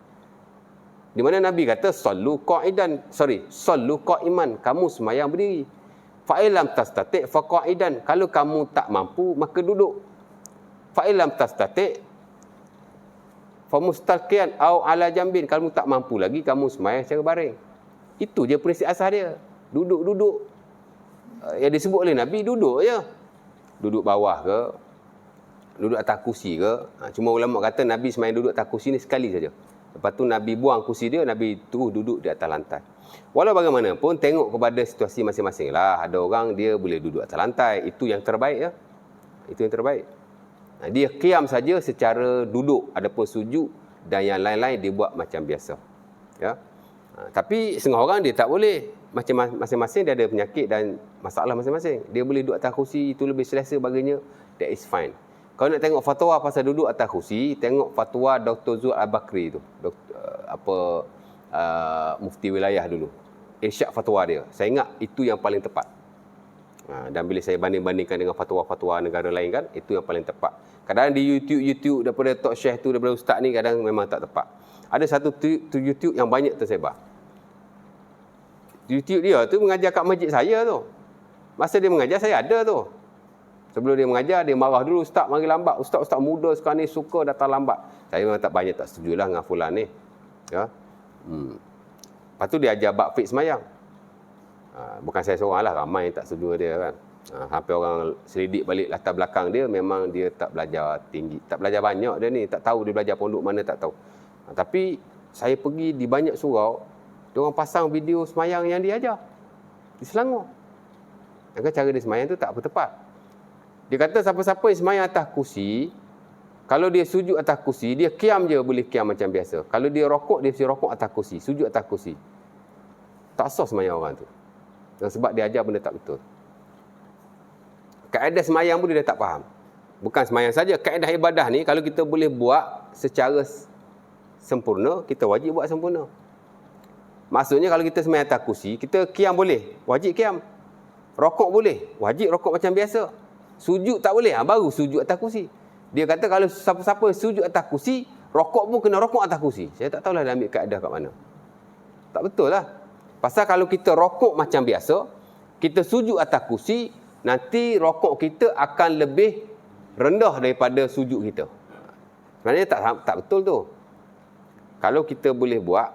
Di mana Nabi kata sallu qa'iman, kamu sembahyang berdiri. Fa illam tastati' fa qa'idan, kalau kamu tak mampu maka duduk. Fa illam tastati' fa mustalqiyan au ala jambin, kalau tak mampu lagi kamu sembahyang secara baring. Itu je prinsip asas dia. Duduk. Yang disebut oleh Nabi duduk je. Duduk bawah ke, duduk atas kursi ke. Cuma ulama kata Nabi sembahyang duduk atas kursi ni sekali saja. Lepas tu Nabi buang kursi dia, Nabi terus duduk di atas lantai. Walau bagaimanapun, tengok kepada situasi masing-masing lah. Ada orang dia boleh duduk atas lantai. Itu yang terbaik ya. Itu yang terbaik. Dia qiyam saja secara duduk. Adapun sujud dan yang lain-lain dia buat macam biasa. Ya. Tapi setengah orang dia tak boleh. Macam masing-masing dia ada penyakit dan masalah masing-masing. Dia boleh duduk atas kursi, itu lebih selesa baginya. That is fine. Kalau nak tengok fatwa pasal duduk atas kursi, tengok fatwa Dr. Zul Al-Bakri tu. Mufti wilayah dulu. Irsyad fatwa dia. Saya ingat itu yang paling tepat. Dan bila saya banding-bandingkan dengan fatwa-fatwa negara lain kan, itu yang paling tepat. Kadang-kadang di YouTube daripada Tok Syekh tu, daripada ustaz ni, kadang memang tak tepat. Ada satu YouTube yang banyak tersebar. YouTube dia tu mengajar kat masjid saya tu. Masa dia mengajar, saya ada tu. Sebelum dia mengajar, dia marah dulu, ustaz mari lambat. Ustaz muda sekarang ni suka datang lambat. Saya memang tak setuju lah dengan fulan ni. Ya. Lepas tu dia ajar bab fiqh semayang. Bukan saya seorang lah, ramai yang tak setuju dia kan. Hampir orang selidik balik latar belakang dia, memang dia tak belajar tinggi. Tak belajar banyak dia ni. Tak tahu dia belajar pondok mana, tak tahu. Tapi saya pergi di banyak surau, dia orang pasang video semayang yang dia ajar. Di Selangor. Maka cara dia semayang tu tak tepat. Dia kata siapa-siapa yang semayang atas kursi, kalau dia sujud atas kursi, dia qiyam je boleh qiyam macam biasa. Kalau dia rokok, dia mesti rokok atas kursi, sujud atas kursi. Tak sah semayang orang tu. Dan sebab dia ajar benda tak betul. Kaedah semayang pun dia tak faham. Bukan semayang saja, kaedah ibadah ni kalau kita boleh buat secara sempurna, kita wajib buat sempurna. Maksudnya kalau kita semayang atas kursi, kita qiyam boleh, wajib qiyam. Rokok boleh, wajib rokok macam biasa. Sujud tak boleh, baru sujud atas kursi. Dia kata kalau siapa-siapa sujud atas kursi, rokok pun kena rokok atas kursi. Saya tak tahulah dia ambil kaedah kat mana. Tak betul lah. Pasal kalau kita rokok macam biasa, kita sujud atas kursi, nanti rokok kita akan lebih rendah daripada sujud kita. Sebenarnya tak betul tu. Kalau kita boleh buat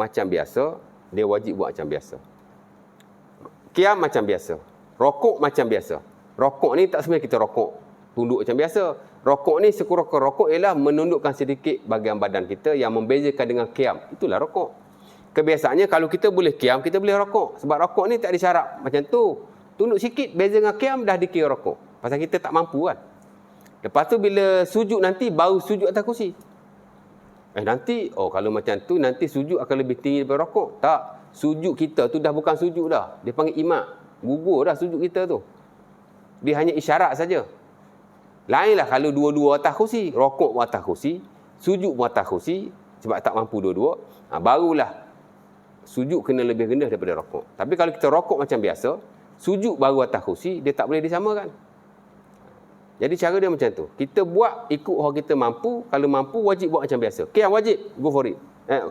macam biasa, dia wajib buat macam biasa. Qiyam macam biasa. Rokok macam biasa. Rokok ni tak sebenarnya kita rokok tunduk macam biasa. Rokok ni sekurang-kurang rokok ialah menundukkan sedikit bahagian badan kita yang membezakan dengan qiyam. Itulah rokok. Kebiasaannya kalau kita boleh qiyam, kita boleh rokok. Sebab rokok ni tak ada syarat macam tu. Tunduk sikit, beza dengan qiyam dah dikira rokok. Pasal kita tak mampu kan. Lepas tu bila sujud nanti, baru sujud atas kursi. Nanti, kalau macam tu, nanti sujud akan lebih tinggi daripada rokok. Tak. Sujud kita tu dah bukan sujud dah. Dia panggil imak. Gugur dah sujud kita tu. Dia hanya isyarat saja. Lainlah kalau dua-dua atas kursi. Rokok pun atas kursi. Sujud pun atas kursi. Sebab tak mampu dua-dua. Barulah sujud kena lebih rendah daripada rokok. Tapi kalau kita rokok macam biasa, sujud baru atas kursi, dia tak boleh disamakan. Jadi cara dia macam tu. Kita buat ikut orang kita mampu. Kalau mampu, wajib buat macam biasa. Qiyam wajib, go for it.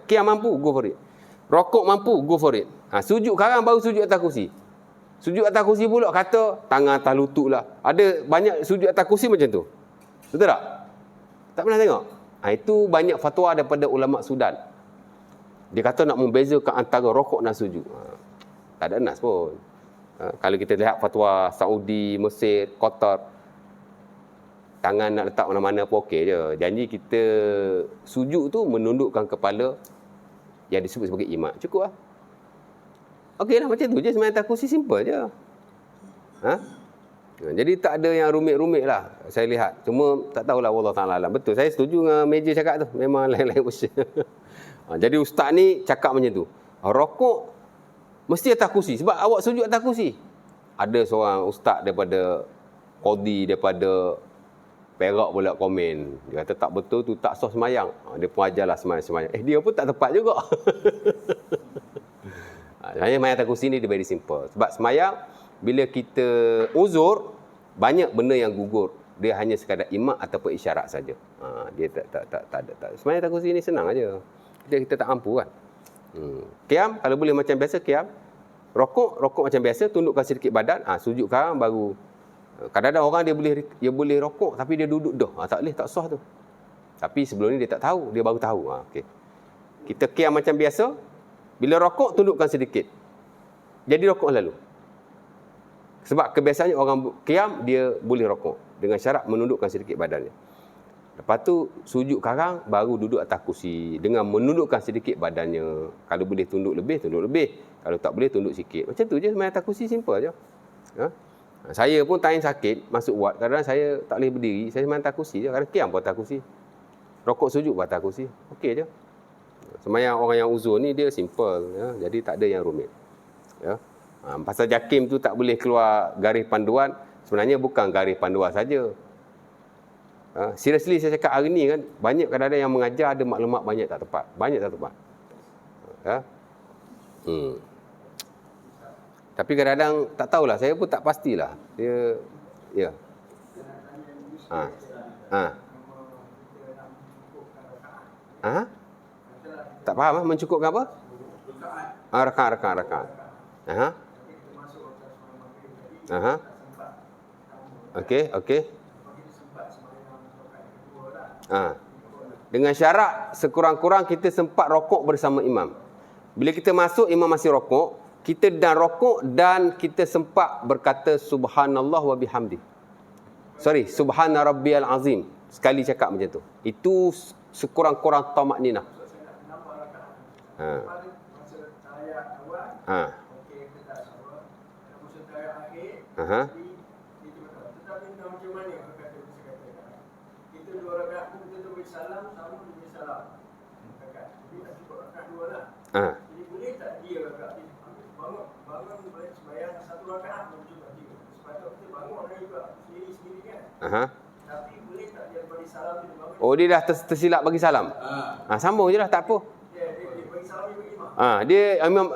Qiyam mampu, go for it. Rokok mampu, go for it. Sujud sekarang baru sujud atas kursi. Sujud atas kursi pula kata tangan atas lutut lah. Ada banyak sujud atas kursi macam tu. Betul tak? Tak pernah tengok? Itu banyak fatwa daripada ulama Sudan. Dia kata nak membezakan antara rokok dan sujud. Tak ada nas pun. Kalau kita lihat fatwa Saudi, Mesir, Qatar, tangan nak letak mana-mana pun okey je. Janji kita sujud tu menundukkan kepala yang disebut sebagai imak. Cukup lah. Okey lah, macam tu je. Sebenarnya atas kursi simple je. Jadi tak ada yang rumit-rumit lah. Saya lihat. Cuma tak tahulah Allah Ta'ala alam. Betul, saya setuju dengan meja cakap tu. Memang lain-lain usia. Jadi ustaz ni cakap macam tu. Rokok mesti atas kursi. Sebab awak sujud atas kursi. Ada seorang ustaz daripada Qadi, daripada Perak pula komen. Dia kata tak betul tu, tak sah semayang. Dia pun ajarlah semayang. Dia pun tak tepat juga. Sebenarnya semayang atas kursi ni dia very simple. Sebab semayang, bila kita uzur, banyak benda yang gugur. Dia hanya sekadar imak ataupun isyarat saja. Dia tak ada. Semayang atas kursi ni senang aja. Kita tak mampu kan. Qiyam, kalau boleh macam biasa, qiyam. Rokok macam biasa, tundukkan sedikit badan. Sujud sekarang baru. Kadang-kadang orang dia boleh rokok tapi dia duduk dah. Tak boleh, tak sah tu. Tapi sebelum ni dia tak tahu, dia baru tahu. Okey. Kita qiyam macam biasa. Bila rokok, tundukkan sedikit. Jadi rokok lalu. Sebab kebiasaannya orang qiyam, dia boleh rokok. Dengan syarat menundukkan sedikit badannya. Lepas tu, sujud sekarang, baru duduk atas kursi. Dengan menundukkan sedikit badannya. Kalau boleh tunduk lebih, tunduk lebih. Kalau tak boleh, tunduk sikit. Macam tu je, main atas kursi, simple je. Saya pun time sakit, masuk ward. Kadang-kadang saya tak boleh berdiri, saya main atas kursi je. Kadang qiyam pun atas kursi. Rokok sujud pun atas kursi. Okey je. Semayang orang yang uzur ni, dia simple. Jadi tak ada yang rumit. Pasal JAKIM tu tak boleh keluar garis panduan. Sebenarnya bukan garis panduan saja. Seriously saya cakap hari ni kan, banyak kadang-kadang yang mengajar ada maklumat banyak tak tepat. Banyak tak tepat. Tapi kadang-kadang tak tahulah, saya pun tak pastilah. Dia ya. Tak faham mencukupkan apa? Rakaat. Okey. Dengan syarat sekurang-kurang kita sempat rokok bersama imam. Bila kita masuk, imam masih rokok, kita dan rokok dan kita sempat berkata subhanallah wa bihamdi. Subhana rabbiyal azim. Sekali cakap macam tu. Itu sekurang-kurang tamakninah. Jadi boleh tak dia bangun sembahyang satu rakaat mencuba tiga. Sepatutnya kita bangun orang juga sendiri-sendiri kan. Tapi boleh tak dia bagi salam dia bangun. Dia dah tersilap bagi salam. Sambung je lah, tak apa. Dia bagi salam dia bagi imam. Dia imam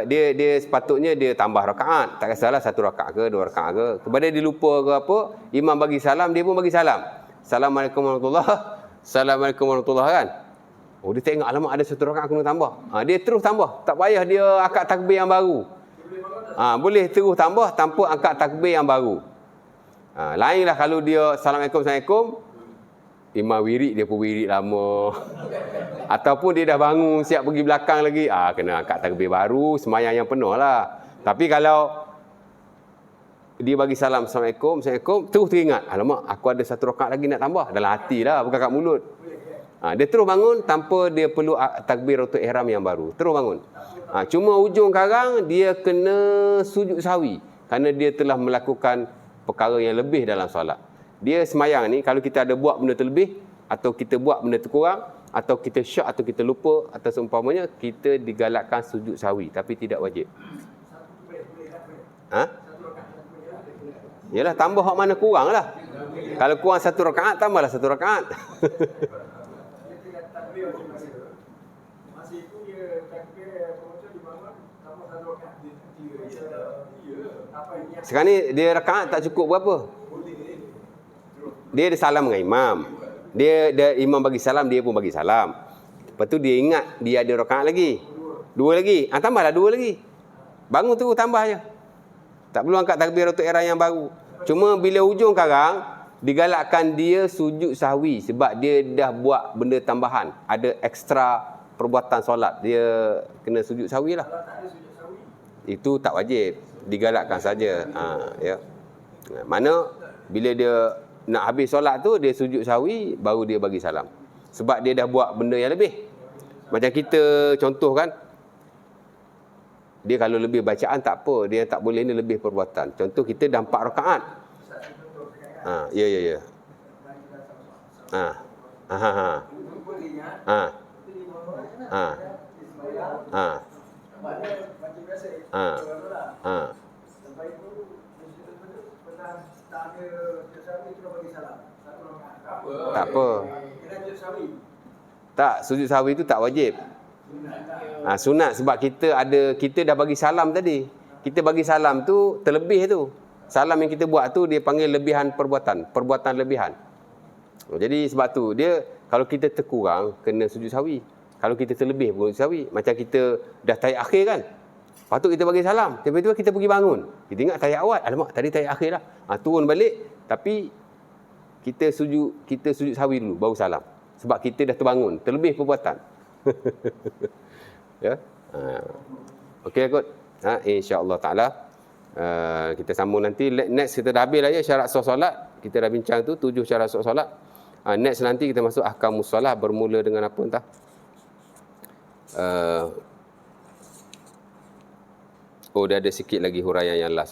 dia sepatutnya dia tambah rakaat. Tak kisahlah 1 rakaat ke 2 rakaat ke. Kepada dia lupa ke apa, imam bagi salam, dia pun bagi salam. Assalamualaikum warahmatullahi. Assalamualaikum warahmatullahi kan. Oh, dia tak ingat, alamak ada 1 rakaat aku nak tambah. Dia terus tambah. Tak payah dia akad takbir yang baru. Boleh terus tambah tanpa akad takbir yang baru. Lainlah kalau dia Assalamualaikum, imam wirid, dia pun wirid lama. Ataupun dia dah bangun, siap pergi belakang lagi. Kena akad takbir baru, semayang yang penuh lah. Tapi kalau dia bagi salam, Assalamualaikum, terus teringat, alamak, aku ada 1 rakaat lagi nak tambah. Dalam hati lah, bukan kat mulut. Dia terus bangun tanpa dia perlu takbiratul ihram yang baru. Terus bangun. Cuma ujung karang, dia kena sujud sahwi. Kerana dia telah melakukan perkara yang lebih dalam solat. Dia semayang ni, kalau kita ada buat benda terlebih, atau kita buat benda terkurang, atau kita syak, atau kita lupa, atau seumpamanya, kita digalakkan sujud sahwi. Tapi tidak wajib. Yalah, tambah hak mana kurang lah. Kalau kurang 1 rakaat, tambahlah 1 rakaat. Masa itu dia takbir pengucap di bangun tambah 1 rakaat. Sekarang ni dia rakaat tak cukup berapa? Dia ada salam dengan imam. Dia imam bagi salam, dia pun bagi salam. Lepas tu dia ingat dia ada rakaat lagi. 2 lagi. Tambahlah 2 lagi. Bangun tu tambah je. Tak perlu angkat takbiratul ihram yang baru. Cuma bila hujung karang, digalakkan dia sujud sahwi sebab dia dah buat benda tambahan. Ada ekstra perbuatan solat. Dia kena sujud sahwi lah. Itu tak wajib. Digalakkan saja. Ya. Mana bila dia nak habis solat tu, dia sujud sahwi, baru dia bagi salam. Sebab dia dah buat benda yang lebih. Macam kita contoh kan, dia kalau lebih bacaan tak apa, dia tak boleh ni lebih perbuatan. Contoh kita dah 4 rakaat. Ya. Tak apa. Tak, sujud sahwi itu tak wajib. Sunat sebab kita dah bagi salam tadi. Kita bagi salam tu terlebih tu. Salam yang kita buat tu dia panggil lebihan perbuatan lebihan. Jadi sebab tu dia kalau kita terkurang kena sujud sahwi. Kalau kita terlebih pun sujud sahwi. Macam kita dah tahiyat akhir kan. Patut kita bagi salam. Tiba-tiba kita pergi bangun. Kita ingat tahiyat awal. Alamak, tadi tahiyat akhir lah. Turun balik tapi kita sujud sahwi dulu baru salam. Sebab kita dah terbangun, terlebih perbuatan. Ya. Okey kot. Insya-Allah taala kita sambung nanti. Next kita dah habis lah ya syarat sah solat. Kita dah bincang tu 7 syarat sah solat. Next nanti kita masuk ahkamus solat, bermula dengan apa entah. Dia ada sikit lagi huraian yang last.